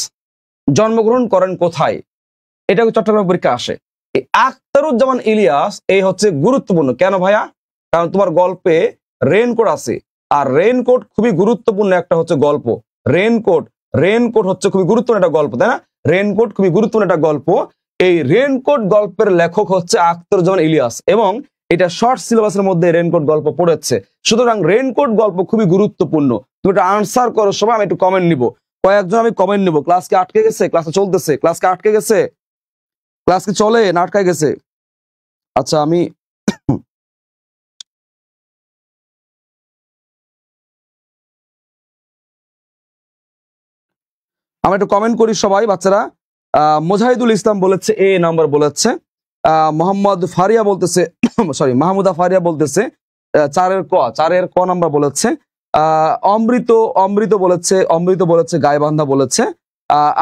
জন্মগ্রহণ করেন কোথায়? এটা চট্টগ্রাম পরীক্ষা আসে। এই আখতারুজ্জামান ইলিয়াস এই হচ্ছে গুরুত্বপূর্ণ। কেন ভাইয়া? কারণ তোমার গল্পে রেইনকোট আছে, আর রেইনকোট খুবই গুরুত্বপূর্ণ একটা হচ্ছে গল্প। রেইনকোট হচ্ছে খুবই গুরুত্বপূর্ণ একটা গল্প, তাই না? রেইনকোট খুবই গুরুত্বপূর্ণ একটা গল্প। এই রেইনকোট গল্পের লেখক হচ্ছে আখতারুজ্জামান ইলিয়াস, এবং এটা শর্ট সিলেবাসের মধ্যে রেইনকোট গল্প পড়েছে। সুতরাং রেইনকোট গল্প খুবই গুরুত্বপূর্ণ। তুমি এটা আনসার করো সবাই, আমি একটু কমেন্ট নিব। কয়েকজন আমি কমেন্ট নিব। ক্লাস কি আটকে গেছে? ক্লাসে চলতেছে? ক্লাস কি আটকে গেছে? ক্লাস কি চলে না আটকে গেছে? আচ্ছা, আমি একটু কমেন্ট করি সবাই বাচ্চারা। মুজাহিদুল ইসলাম বলেছে এ নাম্বার বলেছে। মোহাম্মদ ফারিয়া বলতেছে সরি মাহমুদা ফারিয়া বলতেছে 4-এর ক নাম্বার বলেছে। অমৃত বলেছে গাইবান্ধা বলেছে।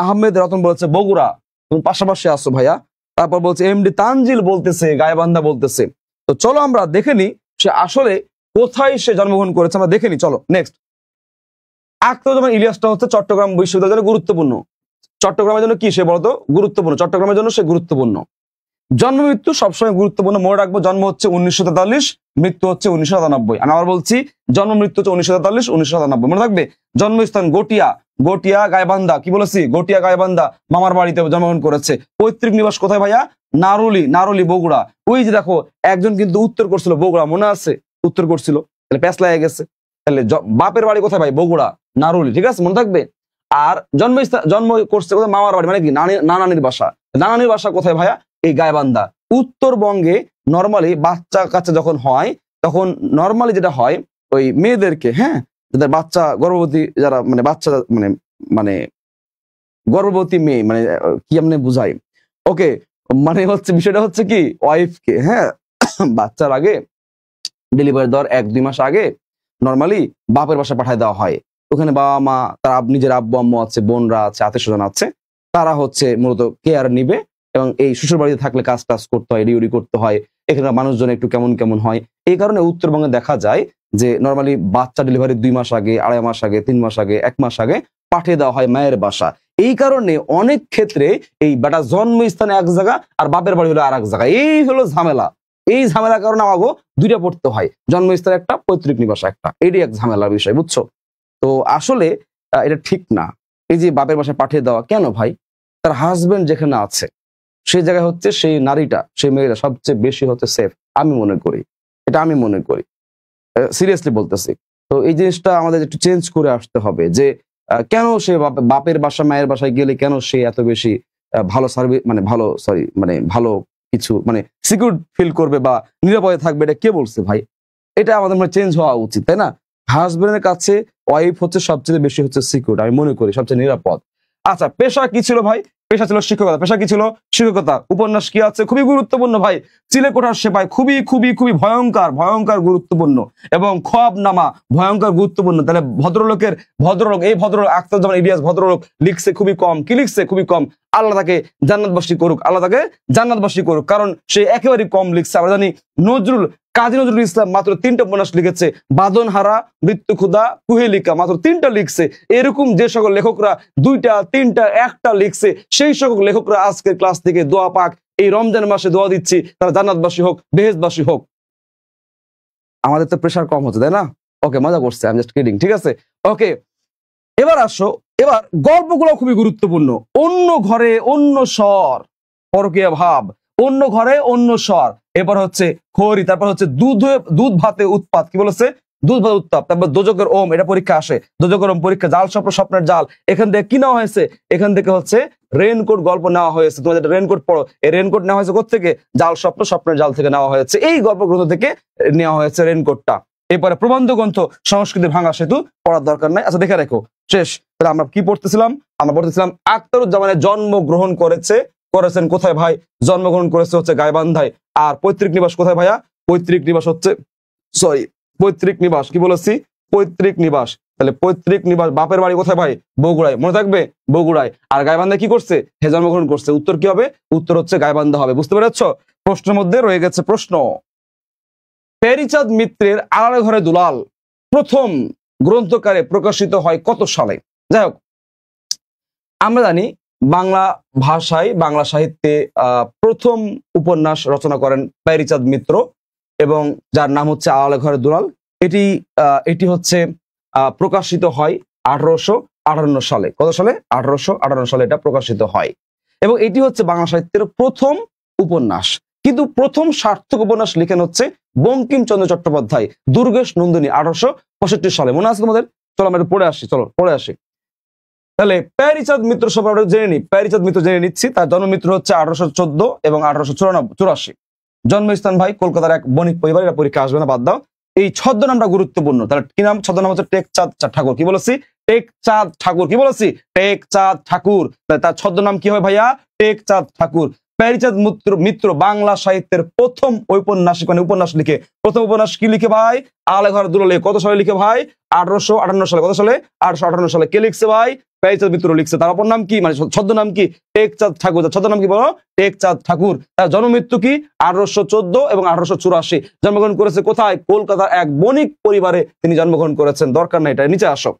আহমেদ রতন বলেছে বগুড়া। তুমি পাশাপাশি আসো ভাইয়া। তারপর বলছে এমডি তানজিল বলতেছে, গাইবান্ধা বলতেছে। তো চলো আমরা দেখে নিই সে আসলে কোথায় সে জন্মগ্রহণ করেছে, আমরা দেখে নিই। চলো নেক্সট। আখতারুজ্জামান ইলিয়াসটা হচ্ছে চট্টগ্রাম বিশ্ববিদ্যালয়ের গুরুত্বপূর্ণ। চট্টগ্রামের জন্য কি সে বলতো গুরুত্বপূর্ণ, চট্টগ্রামের জন্য সে গুরুত্বপূর্ণ। জন্ম মৃত্যু সবসময় গুরুত্বপূর্ণ, মনে রাখবো। জন্ম হচ্ছে 1943, মৃত্যু হচ্ছে 1997। আমি আবার বলছি, জন্ম মৃত্যু হচ্ছে 1943, 1997, মনে থাকবে। জন্মস্থান গটিয়া, গটিয়া গাইবান্ধা, কি বলেছি, গটিয়া গাইবান্ধা মামার বাড়িতে জন্মগ্রহণ করেছে। পৈতৃক নিবাস কোথায় ভাইয়া? নারুলি, নারুলি বগুড়া। ওই যে দেখো একজন কিন্তু উত্তর করছিল বগুড়া, মনে আছে? উত্তর করছিল, তাহলে প্যাস লাগে গেছে। তাহলে বাপের বাড়ি কোথায় ভাই? বগুড়া, নারুলি, ঠিক আছে, মনে থাকবে। আর জন্ম করছে কোথায়? মামার বাড়ি, মানে কি নানানির বাসা। নানানির বাসা কোথায় ভাইয়া? এই গাইবান্ধা। উত্তরবঙ্গে নর্মালি বাচ্চা কাচ্চা যখন হয়, তখন নর্মালি যেটা হয়, ওই মেয়েদেরকে, হ্যাঁ, যাদের বাচ্চা গর্ভবতী, যারা মানে বাচ্চা মানে মানে গর্ভবতী মেয়ে, মানে কি আপনি বুঝাই, ওকে, মানে হচ্ছে বিষয়টা হচ্ছে কি, ওয়াইফকে, হ্যাঁ, বাচ্চার আগে ডেলিভারি দেওয়ার 1-2 মাস আগে নর্মালি বাপের বাসা পাঠায় দেওয়া হয়। ওখানে বাবা মা, তার নিজের আব্বু আম্মু আছে, বোনরা আছে, আত্মীয় স্বজন আছে, তারা হচ্ছে মূলত কেয়ার নিবে। এবং এই শ্বশুর বাড়িতে থাকলে কাজ টাজ করতে হয়, ডিউটি করতে হয়, এখানে মানুষজন একটু কেমন কেমন হয়। এই কারণে উত্তরবঙ্গে দেখা যায় যে নর্মালি বাচ্চা ডেলিভারি 2 মাস আগে, 2.5 মাস আগে, 3 মাস আগে, 1 মাস আগে পাঠিয়ে দেওয়া হয় মায়ের বাসা। এই কারণে অনেক ক্ষেত্রে এই বেটা জন্মস্থানে এক জায়গা আর বাপের বাড়ি হলো আর এক জায়গা। এই হলো ঝামেলা। এই ঝামেলার কারণে আমাকে দুইটা পড়তে হয়, জন্মস্থান একটা, পৈতৃক নিবাস একটা। এটি এক ঝামেলার বিষয়, বুঝছো? তো আসলে এটা ঠিক না। এই যে বাপের বাসায় পাঠিয়ে দেওয়া, কেন ভাই? তার হাজবেন্ড যেখানে আছে সেই জায়গায় হচ্ছে সেই নারীটা, সেই মেয়েটা সবচেয়ে বেশি হচ্ছে সেফ, আমি মনে করি। এটা আমি মনে করি, সিরিয়াসলি বলতেছি। তো এই জিনিসটা আমাদের একটু চেঞ্জ করে আসতে হবে যে কেন সে বাপের বাসা মায়ের বাসায় গেলে কেন সে এত বেশি ভালো সার্ভিস, মানে ভালো, সরি, মানে ভালো কিছু, মানে সিকিউর ফিল করবে বা নিরাপদে থাকবে, এটা কে বলছে ভাই? এটা আমাদের মানে চেঞ্জ হওয়া উচিত, তাই না? হাজবেন্ডের কাছে ওয়াইফ হচ্ছে সবচেয়ে বেশি হচ্ছে সিকিউর, আমি মনে করি সবচেয়ে নিরাপদ। আচ্ছা, পেশা কি ছিল ভাই? পেশা ছিল শিক্ষকতা। পেশা কি ছিল? শিক্ষকতা। উপন্যাস কি আছে? খুবই গুরুত্বপূর্ণ ভাই, চিলেকোঠার সেপাই, খুবই খুবই খুবই ভয়ঙ্কর, ভয়ঙ্কর গুরুত্বপূর্ণ। এবং খোয়াবনামা, ভয়ঙ্কর গুরুত্বপূর্ণ। তাহলে ভদ্রলোক, এই ভদ্রলোক আখতারুজ্জামান ইলিয়াস ভদ্রলোক লিখছে খুবই কম। কি লিখছে? খুবই কম। আল্লাহ তাকে জান্নাতবাসী করুক, আল্লাহ তাকে জান্নাতবাসী করুক, কারণ সে একেবারেই কম লিখছে। আমরা জানি কাজী নজরুল ইসলাম মাত্র 3টা উপন্যাস লিখেছে, বাঁধনহারা, মৃত্যু ক্ষুধা, কুহেলিকা, মাত্র 3টা লিখছে। এরকম যে সকল লেখকরা 2টা, 3টা, 1টা লিখছে, সেই সকল লেখকরা আজকের ক্লাস থেকে দোয়া পাক, এই রমজান মাসে দোয়া দিচ্ছি তারা জান্নাতবাসী হোক, বেহেশতবাসী হোক। আমাদের তো প্রেশার কম হচ্ছে, তাই না? ওকে, মজা করছে, আমি জাস্ট কিডিং, ঠিক আছে? ওকে, এবার আসো, এবার গল্পগুলো খুবই গুরুত্বপূর্ণ। অন্য ঘরে অন্য স্বর, পরকীয়া ভাব, অন্য ঘরে অন্য স্বর। এরপর হচ্ছে খড়ি, তারপর হচ্ছে দুধ ভাতে উৎপাত, কি বলেছে? দুধ ভাতে উত্তাপ। তারপর দোজকের ওম, এটা পরীক্ষা আসে, দোজকের ওম পরীক্ষা। জাল স্বপ্ন, স্বপ্নের জাল, এখান থেকে কি নেওয়া হয়েছে? এখান থেকে হচ্ছে রেনকোট গল্প নেওয়া হয়েছে। তোমাদের রেনকোট পড়ো, এই রেনকোট নেওয়া হয়েছে কোথেকে? জাল স্বপ্ন, স্বপ্নের জাল থেকে নেওয়া হয়েছে। এই গল্প গ্রন্থ থেকে নেওয়া হয়েছে রেনকোটটা। এরপরে প্রবন্ধ গ্রন্থ, সংস্কৃতি ভাঙা সেতু, পড়ার দরকার নাই, আচ্ছা দেখে রেখো, শেষ। তাহলে আমরা কি পড়তেছিলাম? আমরা পড়তেছিলাম আখতারুজ্জামানের জন্মগ্রহণ করেছেন কোথায় ভাই? জন্মগ্রহণ করেছে হচ্ছে গাইবান্ধায়। আর পৈতৃক নিবাস কোথায় ভাইয়া? পৈতৃক নিবাস হচ্ছে, সরি, পৈতৃক নিবাস কি বলেছি? পৈতৃক নিবাস। তাহলে পৈতৃক নিবাস, বাপের বাড়ি কোথায় ভাই? বগুড়ায়, মনে থাকবে, বগুড়ায়। আর গাইবান্ধায় কি করছে? হে জন্মগ্রহণ করছে। উত্তর কি হবে? উত্তর হচ্ছে গাইবান্ধা হবে। বুঝতে পেরেছ? প্রশ্নের মধ্যে রয়ে গেছে প্রশ্ন। প্যারীচাঁদ মিত্রের আড়ালে ঘরে দুলাল প্রথম গ্রন্থকারে প্রকাশিত হয় কত সালে? যাই হোক, আমরা জানি বাংলা ভাষায়, বাংলা সাহিত্যে প্রথম উপন্যাস রচনা করেন প্যারীচাঁদ মিত্র, এবং যার নাম হচ্ছে আড়ালে ঘরে দুলাল। এটি হচ্ছে প্রকাশিত হয় 1858 সালে। কত সালে? 1858 সালে এটা প্রকাশিত হয়। এবং এটি হচ্ছে বাংলা সাহিত্যের প্রথম উপন্যাস। কিন্তু প্রথম সার্থক উপন্যাস লিখেন হচ্ছে বঙ্কিমচন্দ্র চট্টোপাধ্যায়, দুর্গেশ নন্দিনী, 1865 সালে। মনে আছে তোমাদের? চলো আমরা পড়ে আসি। তাহলে প্যারীচাঁদ মিত্র সম্পর্কে জেনে নিই। প্যারীচাঁদ মিত্র জেনে নিচ্ছি। তার জন্মমিত্র হচ্ছে 1814 এবং 1884। জন্মস্থান ভাই কলকাতার এক বণিক পরিবার। এটা পরীক্ষা আসবে না, বাদ দাও। এই ছদ্মনামটা গুরুত্বপূর্ণ। তাহলে কি নাম? ছদ্মনাম হচ্ছে টেকচাঁদ ঠাকুর। কি বলেছি? টেকচাঁদ ঠাকুর। কি বলেছি? টেকচাঁদ ঠাকুর। তার ছদ্মনাম কি হয় ভাইয়া? টেকচাঁদ ঠাকুর। প্যারীচাঁদ মিত্র বাংলা সাহিত্যের প্রথম ঔপন্যাসিক, মানে উপন্যাস লিখে। প্রথম উপন্যাস কি লিখে ভাই? আড়ালে ঘরে দুলাল। কত সালে লিখে ভাই? 1858 সালে। কত সালে? 1858 সালে। কে লিখছে ভাই? প্যারীচাঁদ মিত্র লিখছে। তার অপর নাম কি, মানে ছদ্মনাম কি, টেকচাঁদ ঠাকুর। ছদ্মনাম কি বলো, টেকচাঁদ ঠাকুর। তার জন্ম মৃত্যু কি 1814 এবং 1884। জন্মগ্রহণ করেছে কোথায়, কলকাতার এক বণিক পরিবারে তিনি জন্মগ্রহণ করেছেন। দরকার নাই, এটা নিচে আসো।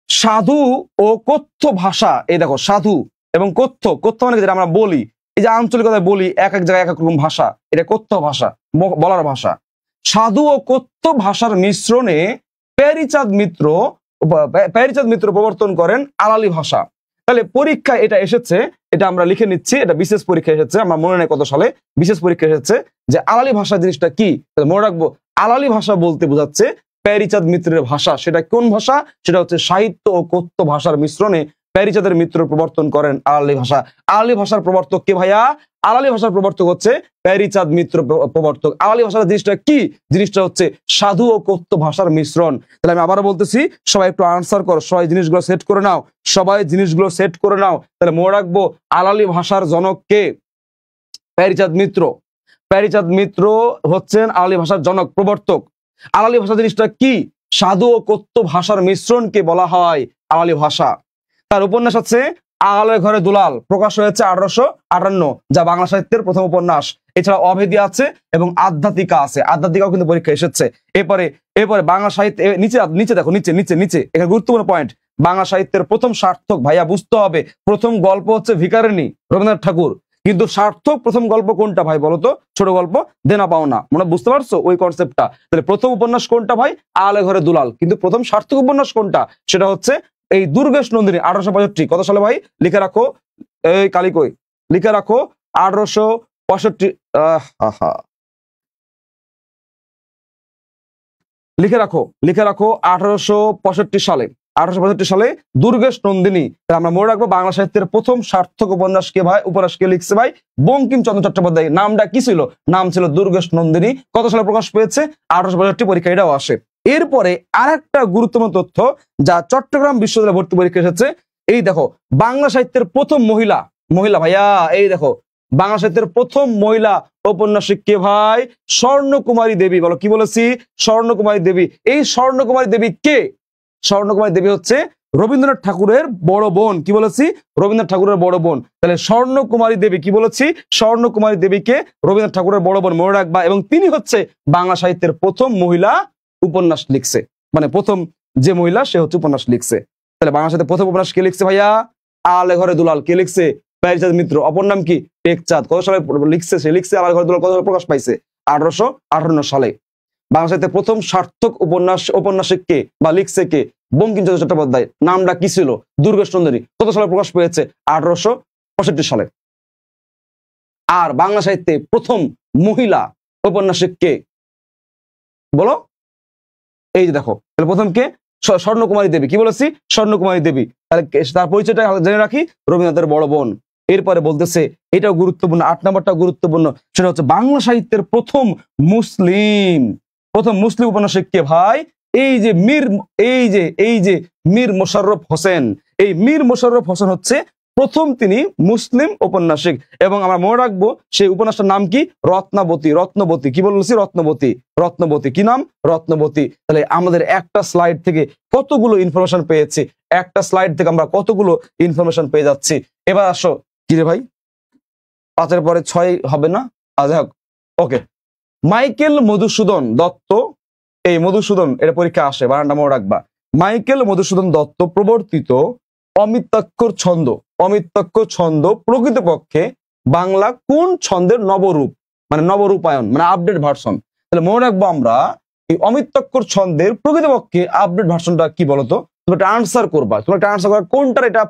সাধু ও কথ্য ভাষা, এই দেখো সাধু এবং কথ্য। কথ্য মানে যেটা আমরা বলি, এই যে আঞ্চলিকতায় বলি, এক এক জায়গায় এক এক রকম ভাষা, এটা কথ্য ভাষা, বলার ভাষা। সাধু ও কথ্য ভাষার মিশ্রণে প্যারীচাঁদ মিত্র প্রবর্তন করেন আলালি ভাষা। তাহলে পরীক্ষায় এটা এসেছে, এটা আমরা লিখে নিচ্ছি, এটা বিশেষ পরীক্ষা এসেছে, আমার মনে নেই কত সালে বিশেষ পরীক্ষা এসেছে, যে আলালি ভাষা জিনিসটা কি। মনে রাখবো, আলালি ভাষা বলতে বোঝাচ্ছে প্যারীচাঁদ মিত্রের ভাষা। সেটা কোন ভাষা, সেটা হচ্ছে সাহিত্য ও কথ্য ভাষার মিশ্রণে প্যারীচাঁদের মিত্র প্রবর্তন করেন আলালি ভাষা। আলালি ভাষার প্রবর্তক কে ভাইয়া, আলালি ভাষার প্রবর্তক হচ্ছে প্যারীচাঁদ মিত্র প্রবর্তক। আলালি ভাষার জিনিসটা কি, জিনিসটা হচ্ছে সাধু ও কথ্য ভাষার মিশ্রণ। তাহলে আমি আবারও বলতেছি, সবাই একটু আনসার করো, সবাই জিনিসগুলো সেট করে নাও, সবাই জিনিসগুলো সেট করে নাও। তাহলে মনে রাখবো, আলালি ভাষার জনক কে, প্যারীচাঁদ মিত্র। প্যারীচাঁদ মিত্র হচ্ছেন আলালি ভাষার জনক, প্রবর্তক। আলালি ভাষা জিনিসটা কি, সাধু ও কথ্য ভাষার মিশ্রণকে বলা হয় আলালি ভাষা। তার উপন্যাস আছে আড়ালের ঘরে দুলাল, প্রকাশ হয়েছে 1858, যা বাংলা সাহিত্যের প্রথম উপন্যাস। এছাড়া অভেদী আছে এবং আধ্যাত্মিকা আছে, আধ্যাত্মিকাও কিন্তু পরীক্ষা এসেছে। এরপরে বাংলা সাহিত্য, নিচে দেখো, নিচে এখানে গুরুত্বপূর্ণ পয়েন্ট। বাংলা সাহিত্যের প্রথম সার্থক, ভাইয়া বুঝতে হবে, প্রথম গল্প হচ্ছে ভিখারিণী, রবীন্দ্রনাথ ঠাকুর। কিন্তু সার্থক প্রথম গল্প কোনটা ভাই বলতো, ছোট গল্প দেনা পাওনা। মনে বুঝতে পারছো ওই কনসেপ্টটা? তাহলে প্রথম উপন্যাস কোনটা ভাই, আড়ালের ঘরে দুলাল। কিন্তু প্রথম সার্থক উপন্যাস কোনটা, সেটা হচ্ছে এই দুর্গেশ নন্দিনী, 1865। কত সালে ভাই, লিখে রাখো, এই কালিকই লিখে রাখো, 1865। লিখে রাখো 1865 সালে, 1865 সালে দুর্গেশ নন্দিনী। আমরা মনে রাখবো, বাংলা সাহিত্যের প্রথম সার্থক উপন্যাস কে ভাই, উপন্যাস কে লিখছে ভাই, বঙ্কিমচন্দ্র চট্টোপাধ্যায়। নামটা কি ছিল, নাম ছিল দুর্গেশ নন্দিনী। কত সালে প্রকাশ পেয়েছে, 1865। পরীক্ষা এটাও আসে। এরপরে আরেকটা গুরুত্বপূর্ণ তথ্য, যা চট্টগ্রাম বিশ্ববিদ্যালয় ভর্তি পরীক্ষা এসেছে। এই দেখো, বাংলা সাহিত্যের প্রথম মহিলা ভাইয়া, এই দেখো, বাংলা সাহিত্যের প্রথম মহিলা ঔপন্যাসিক কে ভাই, স্বর্ণকুমারী দেবী। বলো, কি বলেছি, স্বর্ণকুমারী দেবী। এই স্বর্ণকুমারী দেবী কে, স্বর্ণকুমারী দেবী হচ্ছে রবীন্দ্রনাথ ঠাকুরের বড় বোন। কি বলেছি, রবীন্দ্রনাথ ঠাকুরের বড় বোন। তাহলে স্বর্ণকুমারী দেবী, কি বলেছি, স্বর্ণকুমারী দেবীকে রবীন্দ্রনাথ ঠাকুরের বড় বোন, মনে রাখবা। এবং তিনি হচ্ছে বাংলা সাহিত্যের প্রথম মহিলা উপন্যাস লিখছে, মানে প্রথম যে মহিলা সে হচ্ছে উপন্যাস লিখছে। তাহলে বাংলা সাহিত্যের প্রথম উপন্যাস কে লিখছে ভাইয়া, আলে ঘরে দুলাল। কে লিখছে, প্যারীচাঁদ মিত্র। অপর নাম কি, টেকচাঁদ। কত সালে লিখছে, সে লিখছে আলে ঘরে দুলাল। কত সালে প্রকাশ পাইছে, 1858 সালে। বাংলা সাহিত্যের প্রথম সার্থক ঔপন্যাসিক কে বা লিখছে কে, বঙ্কিমচন্দ্র চট্টোপাধ্যায়। নামটা কি ছিল, দুর্গেশ নন্দিনী। কত সালে প্রকাশ পেয়েছে, 1865 সালে। আর বাংলা সাহিত্যে প্রথম মহিলা ঔপন্যাসিক কে বলো, এই যে দেখো, তাহলে প্রথম কে, স্বর্ণকুমারী দেবী। কি বলেছি, স্বর্ণকুমারী দেবী। তাহলে তার পরিচয়টা জেনে রাখি, রবীন্দ্রনাথের বড় বোন। এরপরে বলতেছে, এটাও গুরুত্বপূর্ণ, 8 নম্বরটা গুরুত্বপূর্ণ, সেটা হচ্ছে বাংলা সাহিত্যের প্রথম মুসলিম উপন্যাসিক কে ভাই, এই যে মীর মোশাররফ হোসেন। এই মীর মোশাররফ হোসেন হচ্ছে প্রথম তিনি মুসলিম ঔপন্যাসিক। এবং আমরা মনে রাখবো, সেই উপন্যাসটার নাম কি, রত্নবতী। কি বলছি, রত্নবতী। কি নাম, রত্নবতী। তাহলে আমাদের একটা স্লাইড থেকে কতগুলো ইনফরমেশন পেয়েছি, একটা স্লাইড থেকে আমরা কতগুলো ইনফরমেশন পেয়ে যাচ্ছি। এবার আসো, কি রে ভাই, 5-এর পরে 6 হবে না, আজ হোক, ওকে। মাইকেল মধুসূদন দত্ত, এই মধুসূদন, এটা পরীক্ষা আসে, বানানটা মনে রাখবা। মাইকেল মধুসূদন দত্ত প্রবর্তিত অমিত্রাক্ষর ছন্দ প্রকৃতপক্ষে বাংলা কোন ছন্দের নবরূপ, মানে নবরূপায়ন, মানে আপডেট ভার্সন। তাহলে মনে রাখবো, আমরা এই অমিত্রাক্ষর ছন্দের প্রকৃতপক্ষে আপডেট ভার্সনটা কি বলতো, তুমি একটা আনসার করবা, কোনটার এটা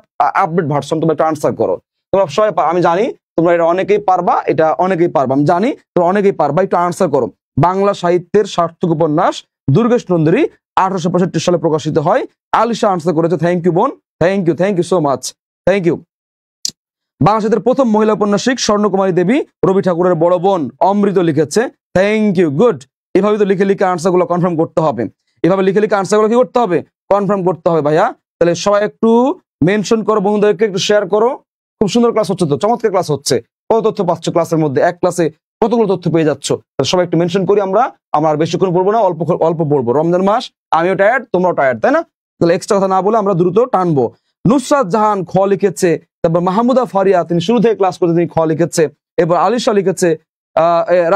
আপডেট ভার্সন, তুমি একটা আনসার করো। তোমরা সবাই, আমি জানি তোমরা এটা অনেকেই পারবা, আমি জানি তোমরা অনেকেই পারবা, একটু আনসার করো। বাংলা সাহিত্যের সার্থক উপন্যাস দুর্গেশ নন্দিনী 1865 সালে প্রকাশিত হয়। আলিশা আনসার করেছে, থ্যাংক ইউ বোন, thank you so much, thank you. Bangla সাহিত্যের প্রথম মহিলা ঔপন্যাসিক স্বর্ণকুমারী দেবী, রবি ঠাকুরের বড় বোন অমৃত লিখেছে, থ্যাংক ইউ, গুড। এভাবে তো লিখে আনসার গুলো কনফার্ম করতে হবে, এভাবে লিখে আনসার গুলো কি করতে হবে, কনফার্ম করতে হবে ভাইয়া। তাহলে সবাই একটু মেনশন করো, বন্ধুদেরকে একটু শেয়ার করো। খুব সুন্দর ক্লাস হচ্ছে তো, চমৎকার ক্লাস হচ্ছে। কত তথ্য পাচ্ছ ক্লাসের মধ্যে, এক ক্লাসে কতগুলো তথ্য পেয়ে যাচ্ছ। সবাই একটু মেনশন করি, আমরা আর বেশিক্ষণ পড়বো না, অল্প পড়বো। রমজান মাস, আমিও টায়ার্ড, তোমরাও টায়ার্ড, তাই না? তাহলে এক্সট্রা কথা না বলে আমরা দ্রুত টানবো। নুসরাত জাহান খ লিখেছে, তারপর মাহমুদা ফারিয়া তিনি শুরু থেকে ক্লাস করতে তিনি খ লিখেছে, এবার আলিশা লিখেছে,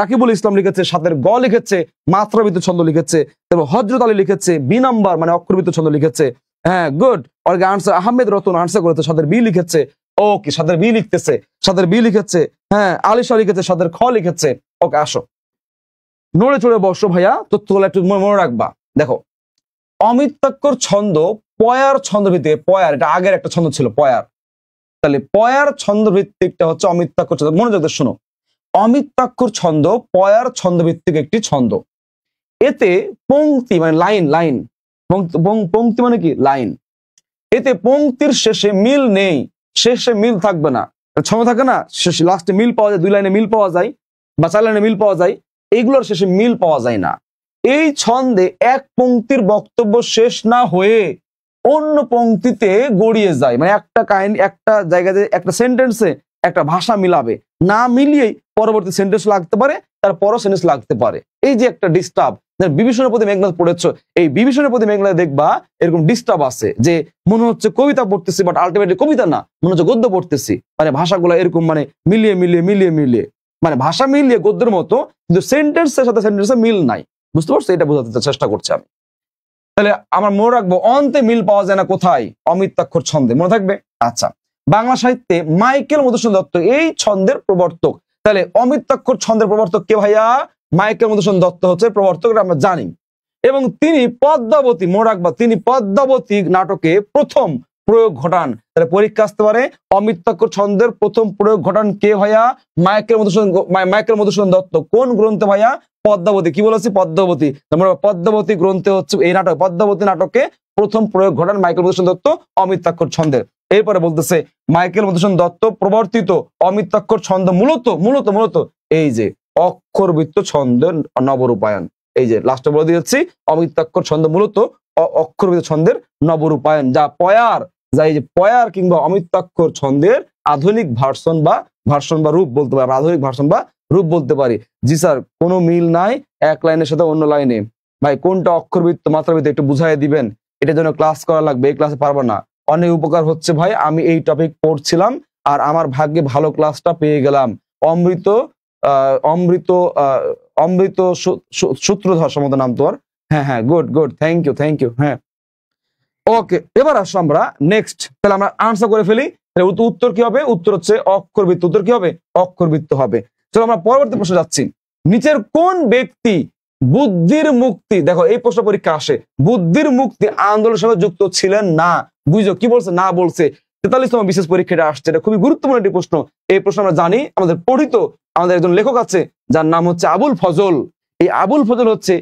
রাকিবুল ইসলাম লিখেছে, সাতের গ লিখেছে, মাত্রাবৃত্ত ছন্দ লিখেছে, তারপর হজরত আলী লিখেছে বি নাম্বার মানে অক্ষরবৃত্ত ছন্দ লিখেছে। হ্যাঁ গুড, অর্গে আনসার আহমেদ রতন আনসার করেছে, সাতের বি লিখেছে, ওকে সাতের বি লিখতেছে, সাতের বি লিখেছে, হ্যাঁ আলিশা লিখেছে, সাতের খ লিখেছে। ওকে আসো নড়ে চড়ে বসো ভাইয়া, তথ্যগুলো একটু মনে রাখবা। দেখো অমিত্যাক্ষর ছন্দ পয়ার ছন্দ ভিত্তিক, পয়ার এটা আগের একটা ছন্দ ছিল পয়ার, তাহলে পয়ার ছন্দ ভিত্তিকটা হচ্ছে অমিত্যাক্ষর ছন্দ। মনোযোগ দিয়ে শোনো, অমিত্যাক্ষর ছন্দ পয়ার ছন্দ ভিত্তিক একটি ছন্দ। এতে পংক্তি মানে লাইন, লাইন পংক্তি মানে কি লাইন, এতে পংক্তির শেষে মিল নেই, শেষে মিল থাকবে না, ছন্দ থাকে না শেষে লাস্টে মিল পাওয়া যায়, 2 লাইনে মিল পাওয়া যায় বা 4 লাইনে মিল পাওয়া যায়, এইগুলোর শেষে মিল পাওয়া যায় না। এই ছন্দে এক পংক্তির বক্তব্য শেষ না হয়ে অন্য পংক্তিতে গড়িয়ে যায়, মানে একটা কাহিনী একটা জায়গাতে একটা সেন্টেন্সে একটা ভাষা মিলাবে, না মিলিয়েই পরবর্তী সেন্টেন্স লাগতে পারে, তারপরও সেন্টেন্স লাগতে পারে। এই যে একটা ডিস্টার্ব, বিভীষণের প্রতি মেঘনাদ পড়েছো, এই বিভীষণের প্রতি মেঘনাদ দেখবা এরকম ডিস্টার্ব আছে যে মনে হচ্ছে কবিতা পড়তেছি বাট আলটিমেটলি কবিতা না, মনে হচ্ছে গদ্য পড়তেছি, মানে ভাষাগুলো এরকম মানে মিলিয়ে মিলিয়ে মিলিয়ে মিলিয়ে মানে ভাষা মিলিয়ে গদ্যের মতো, কিন্তু সেন্টেন্সের সাথে সেন্টেন্সের মিল নাই। বুঝতে পারছো? এটা বোঝাতে চেষ্টা করছি আমি। তাহলে আমার মনে রাখবো অন্তে মিল পাওয়া যায় না কোথায়? অমিত্যাক্ষর ছন্দে, মনে থাকবে। আচ্ছা, বাংলা সাহিত্যে মাইকেল মধুসূদন দত্ত এই ছন্দের প্রবর্তক। তাহলে অমিত্যাক্ষর ছন্দের প্রবর্তক কে ভাইয়া? মাইকেল মধুসূদন দত্ত হচ্ছে প্রবর্তক, এটা আমরা জানি। এবং তিনি পদ্মাবতী, মনে রাখবা, তিনি পদ্মাবতী নাটকে প্রথম প্রয়োগ ঘটান। তাহলে পরীক্ষা আসতে পারে অমিত্যাক্ষর ছন্দের প্রথম প্রয়োগ ঘটান কে ভাইয়া? মাইকেল মধুসূদন দত্ত। কোন গ্রন্থে ভাইয়া? পদ্মাবতী। কি বলেছি? পদ্মাবতী। পদ্মাবতী গ্রন্থে হচ্ছে এই নাটক, পদ্মাবতী নাটকে প্রথম প্রয়োগ ঘটান মাইকেল মধুসূদন দত্ত অমিত্যাক্ষর ছন্দের। এরপরে বলতেছে মাইকেল মধুসূদন দত্ত প্রবর্তিত অমিত্যাক্ষর ছন্দ মূলত মূলত মূলত এই যে অক্ষরবৃত্ত ছন্দের নবরূপায়ণ। এই যে লাস্টে বলে দিয়েছি, অমিত্যাক্ষর ছন্দ মূলত অক্ষরবৃত্ত ছন্দের নবরূপায়ণ, যা পয়ার, যা এই যে পয়ার কিংবা অমিত্যাক্ষর ছন্দের আধুনিক ভার্সন বা রূপ বলতে পারি, আধুনিক ভার্সন বা রূপ বলতে পারি। জি স্যার, কোনো মিল নাই এক লাইনের সাথে অন্য লাইনে। ভাই কোনটা অক্ষরবৃত্ত মাত্রাবৃত্ত একটু বুঝাই দিবেন, এটার জন্য ক্লাস করা লাগবে, এই ক্লাসে পারবো না। অনেক উপকার হচ্ছে ভাই, আমি এই টপিক পড়ছিলাম আর আমার ভাগ্যে ভালো ক্লাসটা পেয়ে গেলাম। অমৃত অমৃত সূত্রধর সম্ভবত নাম তোর। হ্যাঁ হ্যাঁ, গুড গুড, থ্যাংক ইউ। হ্যাঁ ওকে, এবার আসো আমরা নেক্সট। তাহলে আমরা আনসার করে ফেলি। উত্তর কি হবে? উত্তর হচ্ছে অক্ষরবৃত্ত। উত্তর কি হবে? অক্ষরবৃত্ত হবে। চলো আমরা পরবর্তী প্রশ্ন যাচ্ছি। নিচের কোন ব্যক্তি বুদ্ধির মুক্তি, দেখো এই প্রশ্ন পরীক্ষা আসে, বুদ্ধির মুক্তি আন্দোলনের সঙ্গে যুক্ত ছিলেন না? বুঝো কি বলছে? না বলছে। 43তম বিশেষ পরীক্ষাটা আসছে, এটা খুবই গুরুত্বপূর্ণ একটি প্রশ্ন। এই প্রশ্ন আমরা জানি, আমাদের পঠিত আমাদের একজন লেখক আছে যার নাম হচ্ছে আবুল ফজল। এই আবুল ফজল হচ্ছে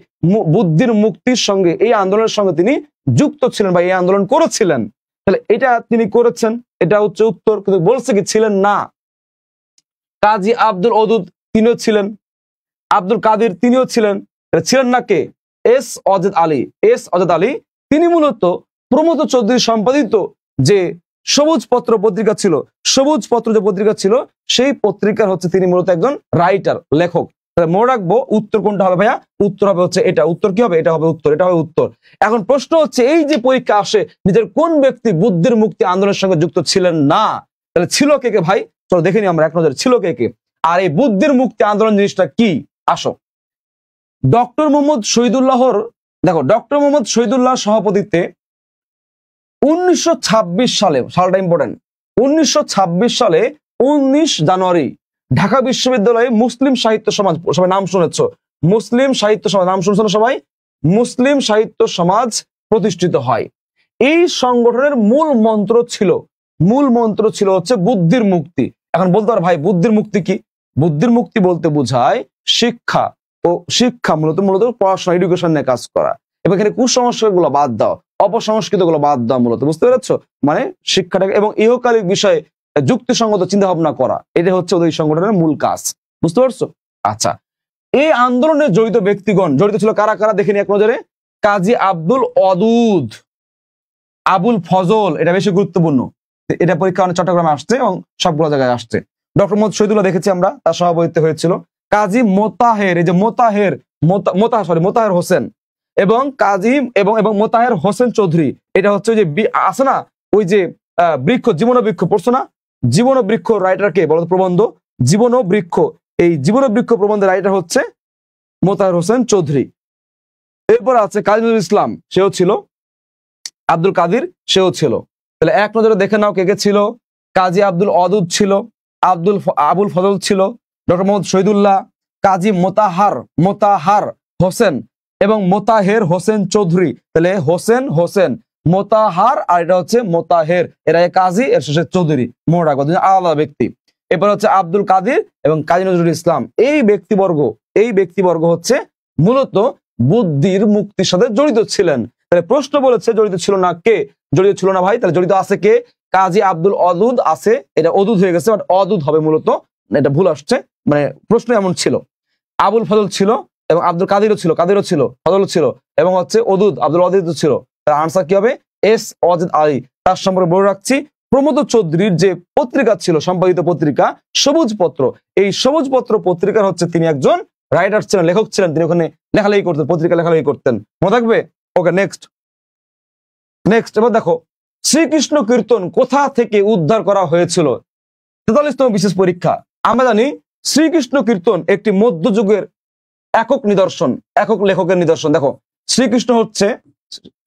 বুদ্ধির মুক্তির সঙ্গে, এই আন্দোলনের সঙ্গে তিনি যুক্ত ছিলেন বা এই আন্দোলন করেছিলেন। তাহলে এটা তিনি করেছেন, এটা হচ্ছে উত্তর, কিন্তু বলছে কি ছিলেন না। কাজী আব্দুল ওদুদ তিনিও ছিলেন, আব্দুল কাদির তিনিও ছিলেন। ছিলেন না কে? এস অজেদ আলী। তিনি মূলত প্রমোদ চৌধুরী সম্পাদিত যে সবুজ পত্র পত্রিকা ছিল, সবুজ পত্র যে পত্রিকা ছিল, সেই পত্রিকার হচ্ছে তিনি মূলত একজন রাইটার, লেখক। তাহলে মনে রাখবো উত্তর কোনটা হবে ভাইয়া? উত্তর হবে হচ্ছে এটা। উত্তর কি হবে? এটা হবে উত্তর, এটা হবে উত্তর। এখন প্রশ্ন হচ্ছে, এই যে পরীক্ষা আসে, নিজের কোন ব্যক্তি বুদ্ধির মুক্তি আন্দোলনের সঙ্গে যুক্ত ছিলেন না? তাহলে ছিল কে কে ভাই? চলো দেখে নি আমরা এক নজরে ছিল কে কে। আর এই বুদ্ধির মুক্তি আন্দোলন জিনিসটা কি? আসো, ডক্টর মোহাম্মদ শহীদুল্লাহর, দেখো ডক্টর মোহাম্মদ শহীদুল্লাহ সভাপতিত্বে 1926 সালে, সালটা ইম্পর্টেন্ট, 1926 সালে 19 জানুয়ারি ঢাকা বিশ্ববিদ্যালয়ে মুসলিম সাহিত্য সমাজ, সবাই নাম শুনেছ, মুসলিম সাহিত্য সমাজ নাম শুনেছ সবাই, মুসলিম সাহিত্য সমাজ প্রতিষ্ঠিত হয়। এই সংগঠনের মূল মন্ত্র ছিল হচ্ছে বুদ্ধির মুক্তি। এখন বলতে পারো ভাই বুদ্ধির মুক্তি কি? বুদ্ধির মুক্তি বলতে বোঝায় শিক্ষা মূলত পড়াশোনা, এডুকেশন নিয়ে কাজ করা, এবং এখানে কুসংস্কার গুলো বাদ দাও, অপসংস্কৃত গুলো বাদ দাও, মূলত বুঝতে পেরেছো? মানে শিক্ষাটাকে এবং ইহকালিক বিষয়ে যুক্তিসঙ্গত চিন্তা ভাবনা করা, এটা হচ্ছে ওদের সংগঠনের মূল কাজ। বুঝতে পারছো? আচ্ছা, এই আন্দোলনে জড়িত ব্যক্তিগণ জড়িত ছিল কারা কারা দেখে নি এক নজরে। কাজী আব্দুল ওদুদ, আবুল ফজল, এটা বেশি গুরুত্বপূর্ণ, এটা পরীক্ষা চট্টগ্রামে আসছে এবং সবগুলো জায়গায় আসছে। ডক্টর মোহাম্মদ শহীদুল্লাহ দেখেছি আমরা, তার সভাপতিত্বে হয়েছিল। কাজী মোতাহের, এই যে মোতাহের হোসেন এবং কাজী এবং মোতাহের হোসেন চৌধুরী, এটা হচ্ছে যে আছে না ওই যে বৃক্ষ, জীবন বৃক্ষ পড়ছো না? জীবন বৃক্ষ রাইটার কে বলতো? প্রবন্ধ জীবন বৃক্ষ, এই জীবন বৃক্ষ প্রবন্ধের রাইটার হচ্ছে মোতাহার হোসেন চৌধুরী। এরপর আছে কাজী নজরুল ইসলাম, সেও ছিল। আব্দুল কাদির, সেও ছিল। তাহলে এক নজরে দেখে নাও কে কে ছিল। কাজী আব্দুল অদুদ ছিল, আবুল ফজল ছিল, ডক্টর মোহাম্মদ শহীদুল্লাহ, কাজী মোতাহার হোসেন এবং মোতাহের হোসেন চৌধুরী। তাহলে হোসেন মোতাহার, আর এটা হচ্ছে মোতাহের, এরা কাজী, এর শেষে চৌধুরী, মনে রাখবো আলাদা ব্যক্তি। এরপর হচ্ছে আব্দুল কাদির এবং কাজী নজরুল ইসলাম। এই ব্যক্তিবর্গ হচ্ছে মূলত বুদ্ধির মুক্তির সাথে জড়িত ছিলেন। তাহলে প্রশ্ন বলেছে জড়িত ছিল না কে? জড়িত ছিল না ভাই, তাহলে জড়িত আছে কে? কাজী আব্দুল অদুদ আছে, এটা অদুদ হয়ে গেছে, বাট অদুদ হবে মূলত, এটা ভুল আসছে, মানে প্রশ্ন এমন ছিল। আবুল ফজল ছিল এবং আব্দুল কাদিরও ছিল, ফজল ছিল এবং হচ্ছে অদুদ, আব্দুল অদুদ ছিল। তার আনসার কি হবে? এস অজিদ আলী। তার সম্পর্কে বলে রাখছি, প্রমোদ চৌধুরীর যে পত্রিকা ছিল, সম্পাদিত পত্রিকা সবুজ পত্র, এই সবুজ পত্র পত্রিকার হচ্ছে তিনি একজন রাইটার ছিলেন, লেখক ছিলেন। তিনি ওখানে লেখালেখি করতেন, পত্রিকা লেখালেখি করতেন, মনে থাকবে? ওকে, নেক্সট। এবার দেখো, শ্রীকৃষ্ণ কীর্তন কোথা থেকে উদ্ধার করা হয়েছিল? 43তম বিশেষ পরীক্ষা। আমরা জানি শ্রীকৃষ্ণ কীর্তন একটি মধ্যযুগের একক লেখকের নিদর্শন। দেখো,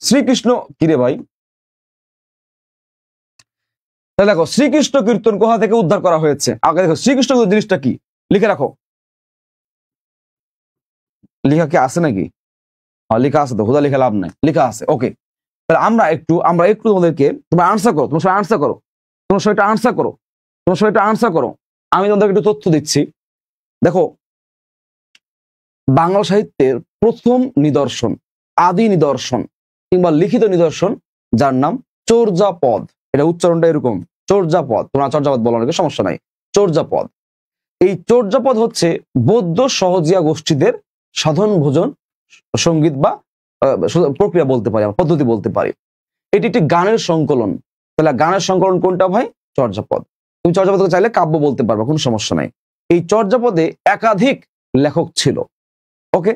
শ্রীকৃষ্ণ কিরে ভাই, তাহলে দেখো শ্রীকৃষ্ণ কীর্তন কোথা থেকে উদ্ধার করা হয়েছে। আগে দেখো শ্রীকৃষ্ণ জিনিসটা কি, লিখে রাখো। লেখা কি আছে নাকি? লেখা আছে তো, হুদা লিখে লাভ নাই, লেখা আছে। ওকে, তাহলে আমরা একটু তোমাদেরকে, তোমরা আনসার করো, তোমার সবাই আনসার করো। আমি তোমাদেরকে একটু তথ্য দিচ্ছি। দেখো, বাংলা সাহিত্যের প্রথম নিদর্শন, আদি নিদর্শন কিংবা লিখিত নিদর্শন, যার নাম চর্যাপদ। এটা উচ্চারণটা এরকম, চর্যাপদ। তোমরা চর্যাপদ বলো, অনেকে সমস্যা নাই, চর্যাপদ। এই চর্যাপদ হচ্ছে বৌদ্ধ সহজিয়া গোষ্ঠীদের সাধন ভোজন সঙ্গীত বা প্রক্রিয়া বলতে পারি, পদ্ধতি বলতে পারি। এটি একটি গানের সংকলন। তাহলে গানের সংকলন কোনটা ভাই? চর্যাপদ। তুমি চর্যাপদকে চাইলে কাব্য বলতে পারবে, কোনো সমস্যা নাই। এই চর্যাপদে একাধিক লেখক ছিল। ওকে,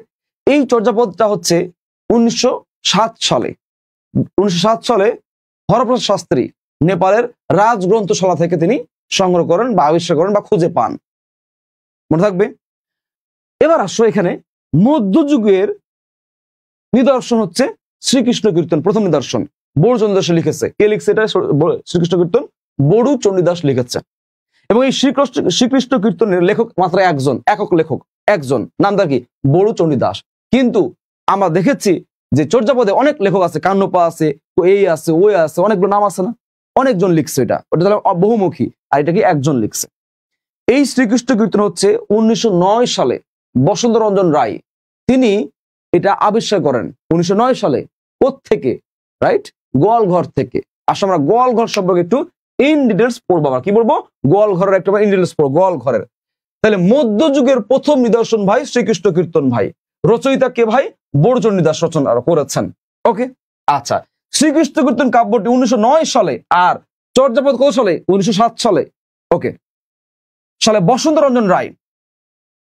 এই চর্যাপদটা হচ্ছে 1907 সালে হরপ্রসাদ শাস্ত্রী নেপালের রাজগ্রন্থশালা থেকে তিনি সংগ্রহ করেন বা আবিষ্কার করেন বা খুঁজে পান, মনে থাকবে। এবার আসো এখানে, মধ্যযুগের নিদর্শন হচ্ছে শ্রীকৃষ্ণ কীর্তন, প্রথম নিদর্শন বড়ু চণ্ডীদাস লিখেছে। কে লিখছে এটা? শ্রীকৃষ্ণ কীর্তন বড়ু চণ্ডীদাস লিখেছে। এবং এই শ্রীকৃষ্ণ কীর্তনের লেখক মাত্র একজন, একক লেখক একজন, নাম তার কি? বড়ু চণ্ডীদাস। কিন্তু আমরা দেখেছি যে চর্যাপদে অনেক লেখক আছে, কান্নপা আছে, এই আছে, ওই আছে, অনেকগুলো নাম আছে না, অনেকজন লিখছে। ওটা তাহলে বহুমুখী, আর এটা কি একজন লিখছে। এই শ্রীকৃষ্ণ কীর্তন হচ্ছে 1909 সালে বসন্ত রঞ্জন রায় তিনি এটা আবিষ্কার করেন। 1909 সালে কোত্থেকে? রাইট, গোয়ালঘর থেকে। আসলে আমরা গোয়ালঘর সম্পর্কে একটু ইন ডিটেলস পড়বো। আমরা কি বলবো? গোয়ালঘরের একটা ইন ডিটেলস পড়বো, গোয়ালঘরের। তাহলে মধ্যযুগের প্রথম নিদর্শন ভাই শ্রীকৃষ্ণ কীর্তন ভাই। রচয়িতা কে ভাই? বড়ু চণ্ডীদাস রচনা করেছেন। ওকে, আচ্ছা। শ্রীকৃষ্ণ কীর্তন কাব্যটি 1909 সালে, আর চর্যাপদ কত সালে? 1907 সালে। ওকে, সালে বসন্ত রঞ্জন রায়।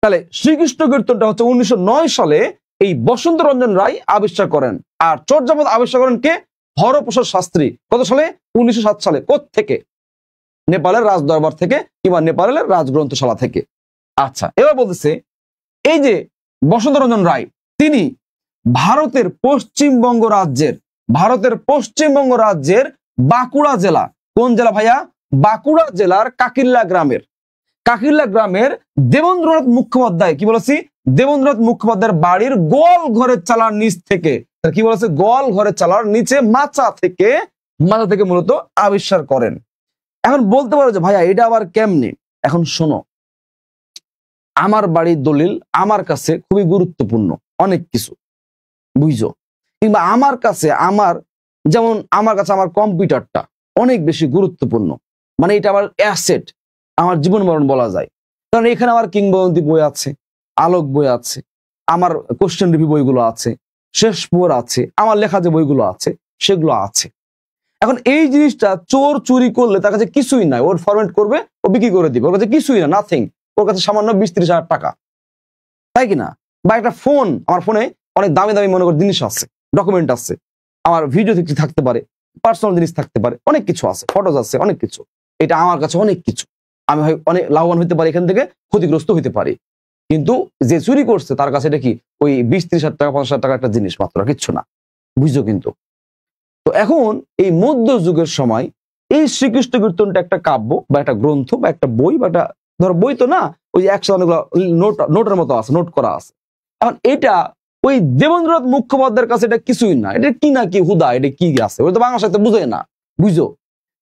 তাহলে শ্রীকৃষ্ণ কীর্তনটা হচ্ছে 1909 সালে এই বসন্ত রঞ্জন রায় আবিষ্কার করেন, আর চর্যাপদ আবিষ্কার করেন কে? হরপ্রসাদ শাস্ত্রী। কত সালে? 1907 সালে। কোত্থেকে? নেপালের রাজ দরবার থেকে কিংবা নেপালের রাজগ্রন্থশালা থেকে। আচ্ছা, এবার বলতেছে এই যে বসন্ত রঞ্জন রায় তিনি ভারতের পশ্চিমবঙ্গ রাজ্যের বাঁকুড়া জেলা, কোন জেলা ভাইয়া? বাঁকুড়া জেলার কাকিল্লা গ্রামের দেবেন্দ্রনাথ মুখোপাধ্যায়, কি বলেছি? দেবেন্দ্রনাথ মুখোপাধ্যায়ের বাড়ির গোয়াল ঘরের চালার নিচ থেকে, কি বলেছে? গোয়াল ঘরের চালার নিচে মাচা থেকে মূলত আবিষ্কার করেন। এখন বলতে পারো যে ভাইয়া এটা আবার কেমনে? এখন শোনো, আমার বাড়ির দলিল আমার কাছে খুবই গুরুত্বপূর্ণ, অনেক কিছু বুঝছো, কিংবা আমার কাছে আমার কম্পিউটারটা অনেক বেশি গুরুত্বপূর্ণ, মানে এটা আমার অ্যাসেট, আমার জীবন মরণ বলা যায়। কারণ এখানে আমার কিংবদন্তি বই আছে, আলোক বই আছে, আমার কোশ্চেন রিভিউ বইগুলো আছে, শেষ মোর আছে, আমার লেখা যে বইগুলো আছে সেগুলো আছে। এখন এই জিনিসটা চোর চুরি করলে তার কাছে কিছুই নাই, ওর ফরম্যাট করবে, ও বিক্রি করে দিবে, ওর কাছে কিছুই না, নাথিং। ওর কাছে সামান্য 20-30 হাজার টাকা, তাই কিনা? বা একটা ফোন, আমার ফোনে অনেক দামি মনে করে জিনিস আছে, ডকুমেন্ট আছে, আমার ভিডিও থাকতে পারে, পার্সোনাল জিনিস থাকতে পারে, অনেক কিছু আছে, ফটোজ আছে, অনেক কিছু। এটা আমার কাছে অনেক কিছু, আমি হয় অনেক লাভবান হতে পারি, এখান থেকে ক্ষতিগ্রস্ত হতে পারি। কিন্তু যে চুরি করছে তার কাছে এটা কি ওই 20-30 হাজার টাকা 50,000 টাকা একটা জিনিস মাত্র, কিচ্ছু না, বুঝছো? কিন্তু তো এখন এই মধ্যযুগের সময় এই শ্রীকৃষ্ণ কীর্তনটা একটা কাব্য বা একটা গ্রন্থ বা একটা বই বা একটা, ধরো বই তো না, ওই একসাথে অনেকগুলো নোটের মতো আছে, নোট করা আছে। এখন এটা ওই দেবেন্দ্রনাথ মুখোপাধ্যায়ের কাছে এটা কিছুই না, এটা কি না কি হুদা, এটা কি আছে, ওটা তো বাংলা সাহিত্য বুঝে না, বুঝো?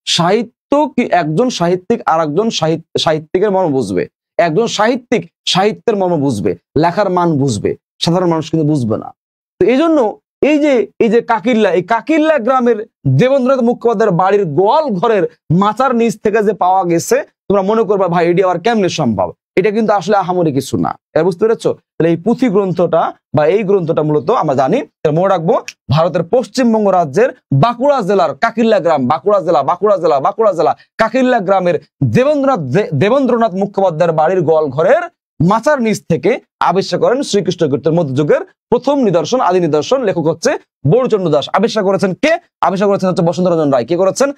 সাহিত্য কি, একজন সাহিত্যিক আর একজন সাহিত্যিকের মর্ম বুঝবে, একজন সাহিত্যিক সাহিত্যের মর্ম বুঝবে, লেখার মান বুঝবে, সাধারণ মানুষ কিন্তু বুঝবে না। তো এই জন্য এই যে কাকিল্লা, এই কাকিল্লা গ্রামের দেবেন্দ্রনাথ মুখোপাধ্যায়ের বাড়ির গোয়াল ঘরের মাচার নিচ থেকে যে পাওয়া গেছে, তোমরা মনে করবা ভাই এটি আবার কেমনে সম্ভব, এটা কিন্তু আসলে আহামরি কিছু না। এর বুঝতে পেরেছো? তাহলে এই পুঁথি গ্রন্থটা বা এই গ্রন্থটা মূলত আমরা জানি, মনে রাখবো, ভারতের পশ্চিমবঙ্গ রাজ্যের বাঁকুড়া জেলার কাকিল্লা গ্রাম, বাঁকুড়া জেলা কাকিল্লা গ্রামের দেবেন্দ্রনাথ মুখোপাধ্যায়ের বাড়ির গোয়াল ঘরের মাচার নিচ থেকে আবিষ্কার করেন শ্রীকৃষ্ণ কীর্তন মধ্যযুগের প্রথম নিদর্শন, আদি নিদর্শন। লেখক হচ্ছে বরচন্দ্র দাস। আবিষ্কার করেছেন কে? আবিষ্কার করেছেন হচ্ছে বসন্তরঞ্জন রায়। কে করেছেন?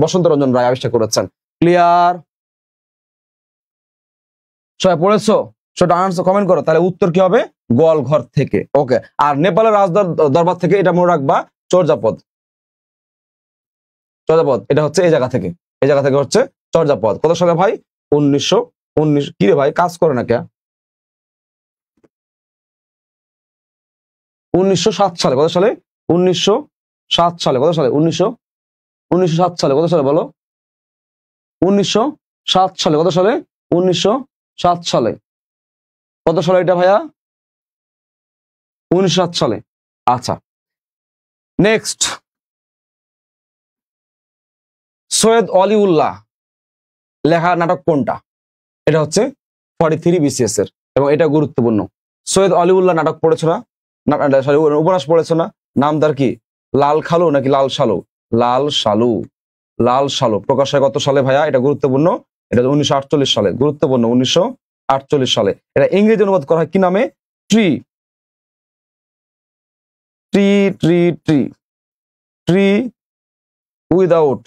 বসন্তরঞ্জন রায় আবিষ্কার করেছেন। ক্লিয়ার? সবাই পড়েছো? সেটা আনসার কমেন্ট করো। তাহলে উত্তর কি হবে? গোয়াল ঘর থেকে। ওকে। আর নেপালের দরবার থেকে এটা মনে রাখবা, চর্যাপদ। এটা হচ্ছে এই জায়গা থেকে, হচ্ছে চর্যাপদ। কত সালে ভাই? 1919। কি রে ভাই, কাজ করে না কে? 1907 সালে। কত সালে? 1907 সালে। কত সালে? 1907 সালে। কত সালে বলো? 1907 সালে। কত সালে? 1907 সালে। কত সালে এটা ভাইয়া? 1907 সালে। আচ্ছা, নেক্সট, সৈয়দ অলিউল্লাহ লেখা নাটক কোনটা? এটা হচ্ছে 43 BCS এর, এবং এটা গুরুত্বপূর্ণ। সৈয়দ অলিউল্লাহ নাটক পড়েছো না? সরি, উপন্যাস পড়েছো না? নাম তার কি? লাল খালু নাকি লাল সালু? লাল সালু। লাল সালু প্রকাশ হয় কত সালে ভাইয়া? এটা গুরুত্বপূর্ণ। এটা 1948 সালে। গুরুত্বপূর্ণ, 1948 সালে। এটা ইংরেজি অনুবাদ করা হয় কি নামে? Tree tree tree tree tree without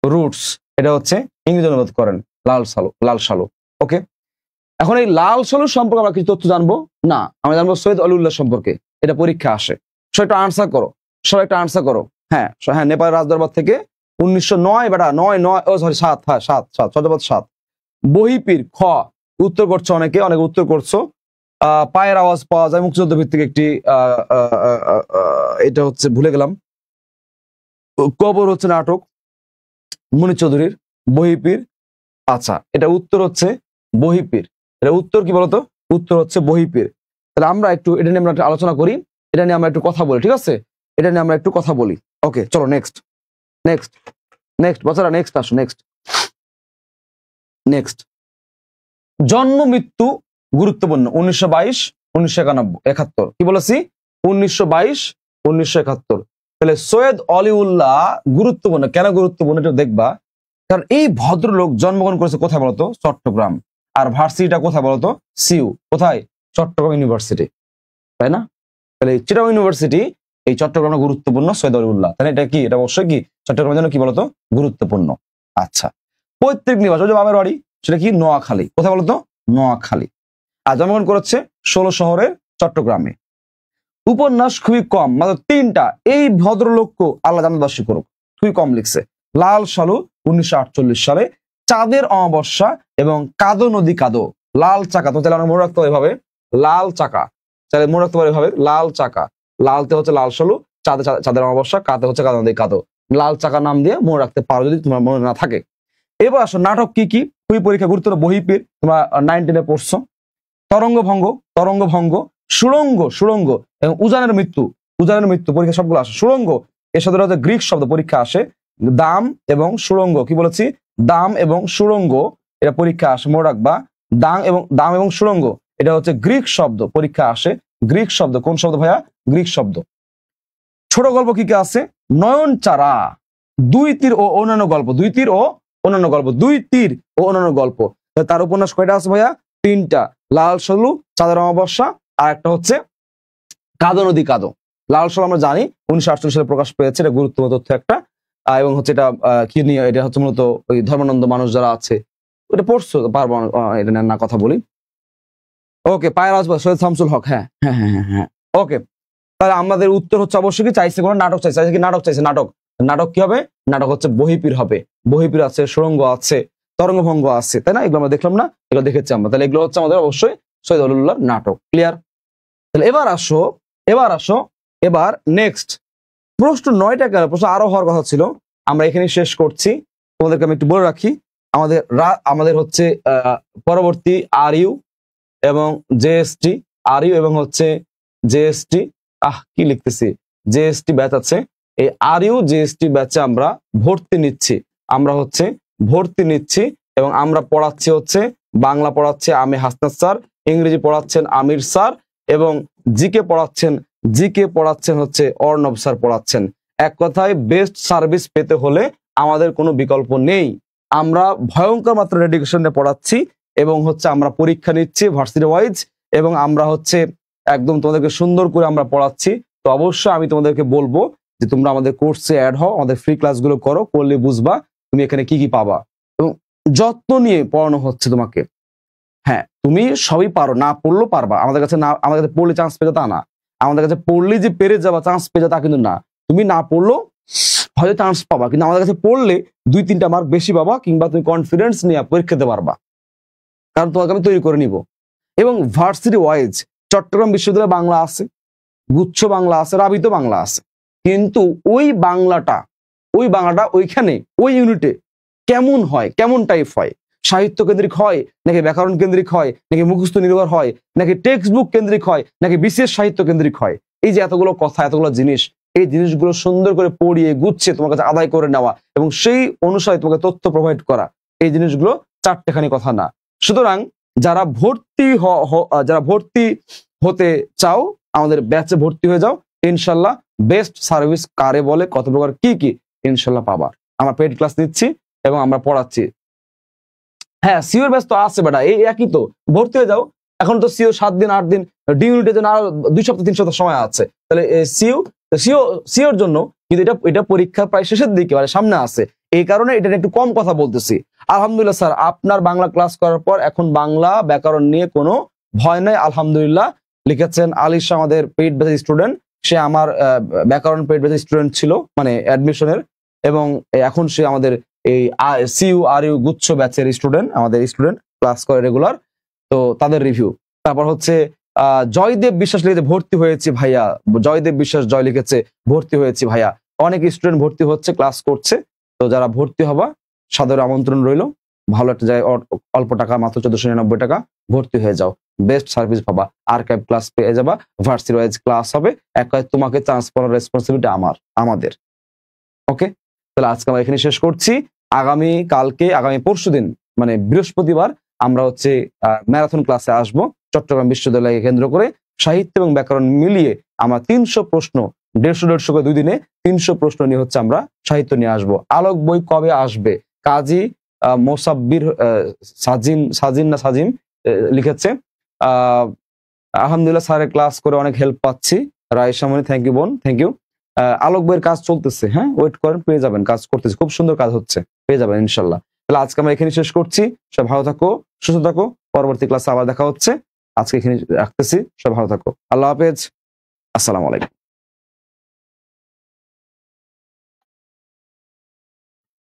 roots. এটা হচ্ছে ইংরেজি অনুবাদ করেন লাল সালু। ওকে। এখন এই লাল সালু সম্পর্কে আমরা কিছু তথ্য জানবো না, আমরা জানবো সৈয়দ অলিউল্লাহ সম্পর্কে। এটা পরীক্ষা আসে। সো একটা আনসার করো, সবাই একটা আনসার করো। হ্যাঁ হ্যাঁ, নেপালের রাজদরবার থেকে 1909 বেটা 7। হ্যাঁ 7 চর্যাপদ 7। বহিপীর খ। উত্তর করছো অনেকে উত্তর করছো। পায়ের আওয়াজ পাওয়া যায়, মুক্তিযুদ্ধ ভিত্তিক একটি, এটা হচ্ছে ভুলে গেলাম। কবর হচ্ছে নাটক মুনির চৌধুরীর। বহিপীর। আচ্ছা, এটা উত্তর হচ্ছে বহিপীর। এটা উত্তর কি বলতো? উত্তর হচ্ছে বহিপীর। তাহলে আমরা একটু এটা নিয়ে আমরা আলোচনা করি, এটা নিয়ে আমরা একটু কথা বলি, ঠিক আছে? এটা নিয়ে আমরা একটু কথা বলি। ওকে, চলো নেক্সট বাচ্চারা, নেক্সট আসো। নেক্সট জন্ম মৃত্যু গুরুত্বপূর্ণ। 1922, 1971। কি বলেছি? 1922, 1971। তাহলে সৈয়দ অলিউল্লাহ গুরুত্বপূর্ণ। কেন গুরুত্বপূর্ণ এটা দেখবা। কারণ এই ভদ্রলোক জন্মগ্রহণ করেছে কোথায় বলতো? চট্টগ্রাম। আর ভার্সিটিটা কোথায় বলতো? সিইউ। কোথায়? চট্টগ্রাম ইউনিভার্সিটি, তাই না? তাহলে চিটাগং ইউনিভার্সিটি, এই চট্টগ্রামে গুরুত্বপূর্ণ সৈয়দ অলিউল্লাহ। তাহলে এটা কি? এটা অবশ্যই কি চট্টগ্রামের জন্য কি বলতো? গুরুত্বপূর্ণ। আচ্ছা, পৈতৃক নিবাস, ওই যে বাবার বাড়ি, সেটা কি? নোয়াখালী। কোথায় বলতো? নোয়াখালী। আর জন্মগ্রহণ করেছে 16 শহরের চট্টগ্রামে। উপন্যাস খুবই কম, মাত্র 3টা। এই ভদ্রলোককে আল্লাহ জান্নাতবাসী করুক, খুবই কম লিখছে। লাল সালু 1948 সালে, চাঁদের অমাবস্যা এবং কাদো নদী কাদো, লাল চাকা। তো তাহলে আমরা মনে রাখতে পারি এভাবে, লাল চাকা। তাহলে মনে রাখতে পারি এভাবে, লাল চাকা। লালতে হচ্ছে লাল সালু, চাঁদের অমাবস্যা, কাদো হচ্ছে কাদো নদী কাদো। লাল চাকা নাম দিয়ে মনে রাখতে পারো যদি তোমার মনে না থাকে। এবার আসো, নাটক কি কি? খুবই পরীক্ষা গুরুত্বপূর্ণ। বহিপীর তোমরা 9-10 পড়ছো। তরঙ্গভঙ্গ, সুড়ঙ্গ এবং উজানের মৃত্যু পরীক্ষা সবগুলো আসে। সুড়ঙ্গ এর সাথে হচ্ছে গ্রিক শব্দ, পরীক্ষা আসে। দাম এবং সুড়ঙ্গ, কি বলেছি? দাম এবং সুড়ঙ্গ, এটা পরীক্ষা আসে, মনে রাখবা। দাম এবং সুড়ঙ্গ, এটা হচ্ছে গ্রিক শব্দ, পরীক্ষা আসে। গ্রিক শব্দ কোন শব্দ ভাইয়া? গ্রিক শব্দ। ছোট গল্প কি কি আছে? নয়ন চারা, দুই তীর ও অন্যান্য গল্প। তার উপন্যাস কয়টা আছে ভাইয়া? 3টা। লাল সালু, চাঁদের অমাবস্যা, আর একটা হচ্ছে কাদো নদী কাদো। লাল সাল আমরা জানি 1948 সালে প্রকাশ পেয়েছে, এটা গুরুত্বপূর্ণ তথ্য একটা। এবং হচ্ছে এটা কি নিয়ে, এটা হচ্ছে মূলত ওই ধর্মানন্দ মানুষ যারা আছে এটা পড়ছো, পারবো এটা না কথা বলি। ওকে, পায়ের আওয়াজ সৈয়দ শামসুল হক, হ্যাঁ হ্যাঁ হ্যাঁ হ্যাঁ হ্যাঁ ওকে। তাহলে আমাদের উত্তর হচ্ছে অবশ্যই কি চাইছে, কোনো নাটক চাইছে, কি নাটক চাইছে, নাটক। নাটক কি হবে? নাটক হচ্ছে বহিপীর হবে। বহিপীর আছে, সুরঙ্গ আছে, তরঙ্গভঙ্গ আছে, তাই না? এগুলো আমরা দেখলাম না, এগুলো দেখেছি আমরা। তাহলে এগুলো হচ্ছে আমাদের অবশ্যই সৈয়দ আলিউল্লাহর নাটক। ক্লিয়ার? তাহলে এবার আসো এবার নেক্সট প্রশ্ন 9টা কেন, প্রশ্ন আরো হওয়ার কথা ছিল, আমরা এখানে শেষ করছি। তোমাদেরকে আমি একটু বলে রাখি, আমাদের হচ্ছে পরবর্তী আরইউ এবং জেএসটি, আরইউ এবং হচ্ছে জেএসটি, কি লিখতেছি, জেএসটি ব্যাচ আছে। এই আরইউ জেএসটি ব্যাচে আমরা ভর্তি নিচ্ছি এবং আমরা পড়াচ্ছি হচ্ছে বাংলা পড়াচ্ছে আমি হাসনাত স্যার, ইংরেজি পড়াচ্ছেন আমির স্যার, এবং জিকে পড়াচ্ছেন হচ্ছে অর্ণব স্যার পড়াচ্ছেন। এক কথায় বেস্ট সার্ভিস পেতে হলে আমাদের কোনো বিকল্প নেই। আমরা ভয়ঙ্কর মাত্রা ডেডিকেশনে পড়াচ্ছি এবং হচ্ছে আমরা পরীক্ষা নিচ্ছি ভার্সিটি ওয়াইজ, এবং আমরা হচ্ছে একদম তোমাদেরকে সুন্দর করে আমরা পড়াচ্ছি। তো অবশ্যই আমি তোমাদেরকে বলবো যে তোমরা আমাদের কোর্সে অ্যাড হও, আমাদের ফ্রি ক্লাসগুলো করো, করলে বুঝবা তুমি এখানে কি কি পাবা, এবং যত্ন নিয়ে পড়ানো হচ্ছে তোমাকে। হ্যাঁ, তুমি সবই পারো, না পড়লেও পারবা। আমাদের কাছে পড়লে চান্স পেয়ে তা না, আমাদের কাছে পড়লে যে পেরে যাবা, চান্স পেয়ে যা তা কিন্তু না। তুমি না পড়লেও হয়তো চান্স পাবা, কিন্তু আমাদের কাছে পড়লে 2-3টা মার্ক বেশি পাবা, কিংবা তুমি কনফিডেন্স নিয়ে পরীক্ষা দিতে পারবা, কারণ তোমাকে আমি তৈরি করে নিব। এবং ভার্সিটি ওয়াইজ চট্টগ্রাম বিশ্ববিদ্যালয়ে বাংলা আছে, গুচ্ছ বাংলা আছে, রাবিত বাংলা আছে, কিন্তু ওই বাংলাটা ওইখানে ওই ইউনিটে কেমন হয়, কেমন টাইপ হয়, সাহিত্য কেন্দ্রিক হয় নাকি ব্যাকরণ কেন্দ্রিক হয় নাকি মুখস্থ নির্ভর হয় নাকি টেক্সট বুক কেন্দ্রিক হয় নাকি বিশেষ সাহিত্য কেন্দ্রিক হয়, এই যে এতগুলো কথা, এতগুলো জিনিস, এই জিনিসগুলো সুন্দর করে পড়িয়ে গুছিয়ে তোমার কাছে আদায় করে নেওয়া এবং সেই অনুসারে তোমাকে তথ্য প্রোভাইড করা, এই জিনিসগুলো চারটেখানি কথা না। সুতরাং যারা ভর্তি হতে চাও আমাদের ব্যাচে ভর্তি হয়ে যাও, ইনশাল্লাহ বেস্ট সার্ভিস কারে বলে, কত প্রকার কি কি ইনশাল্লাহ পাবা। আমরা পেড ক্লাস নিচ্ছি এবং আমরা পড়াচ্ছি। হ্যাঁ, সিওর ব্যাচ তো আছে বেটা, এই একই তো, ভর্তি হয়ে যাও। এখন তো সিও 7 দিন 8 দিন, ডি ইউনিটের জন্য আরো 2 সপ্তাহ 3 সপ্তাহ সময় আছে। তাহলে সিওর জন্য কিন্তু এটা পরীক্ষা প্রায় শেষের দিকে, মানে সামনে আছে, এই কারণে এটা একটু কম কথা বলতেছি। আলহামদুলিল্লাহ স্যার, আপনার বাংলা ক্লাস করার পর এখন বাংলা ব্যাকরণ নিয়ে কোনো ভয় নাই আলহামদুলিল্লাহ, লিখেছেন আলিশা, আমাদের পেইড ব্যাচের স্টুডেন্ট। সে আমার ব্যাকরণ পেইড ব্যাচের স্টুডেন্ট ছিল, মানে অ্যাডমিশনের, এবং এখন সে আমাদের এই সিইউ আরইউ গুচ্ছ ব্যাচের স্টুডেন্ট, আমাদের স্টুডেন্ট, ক্লাস করে রেগুলার। তো তাদের রিভিউ। তারপর হচ্ছে জয়দেব বিশ্বাস লিখেছে ভর্তি হয়েছি ভাইয়া, জয়দেব বিশ্বাস জয় লিখেছে ভর্তি হয়েছি ভাইয়া। অনেক স্টুডেন্ট ভর্তি হচ্ছে, ক্লাস করছে। তো যারা ভর্তি হবা সাদরে আমন্ত্রণ রইল, ভালো একটা জায়গায়, অল্প টাকা, মাত্র 1499 টাকা, ভর্তি হয়ে যাও, বেস্ট সার্ভিস পাবা, আর্কাইভ ক্লাস পেয়ে যাবা, ভার্সিটি ওয়াইজ ক্লাস হবে, এক কথা তোমাকে চান্স পাওয়ার রেসপন্সিবিলিটি আমাদের। ওকে, তাহলে আজকে আমরা এখানে শেষ করছি। আগামী পরশুদিন মানে বৃহস্পতিবার আমরা হচ্ছে ম্যারাথন ক্লাসে আসবো চট্টগ্রাম বিশ্ববিদ্যালয়কে কেন্দ্র করে। সাহিত্য এবং ব্যাকরণ মিলিয়ে আমরা 300 প্রশ্ন, 150 করে 2 দিনে 300 প্রশ্ন নিয়ে হচ্ছে আমরা সাহিত্য নিয়ে আসবো। আলোক বই কবে আসবে? কাজী মোসাব্বির সাজিম লিখেছে। আলহামদুলিল্লাহ স্যারের ক্লাস করে অনেক হেল্প পাচ্ছি। রায়শামণি, থ্যাংক ইউ বোন, থ্যাংক ইউ। আলোক বইয়ের কাজ চলতেছে, হ্যাঁ ওয়েট করেন, পেয়ে যাবেন, কাজ করতেছে, খুব সুন্দর কাজ হচ্ছে, পেয়ে যাবেন ইনশাল্লাহ। তাহলে আজকে আমরা এখানে শেষ করছি। সব ভালো থাকো, সুস্থ থাকো, পরবর্তী ক্লাসে আবার দেখা হচ্ছে। আজকে এখানে রাখতেছি, সব ভালো থাকো, আল্লাহ হাফেজ, আসসালামু আলাইকুম।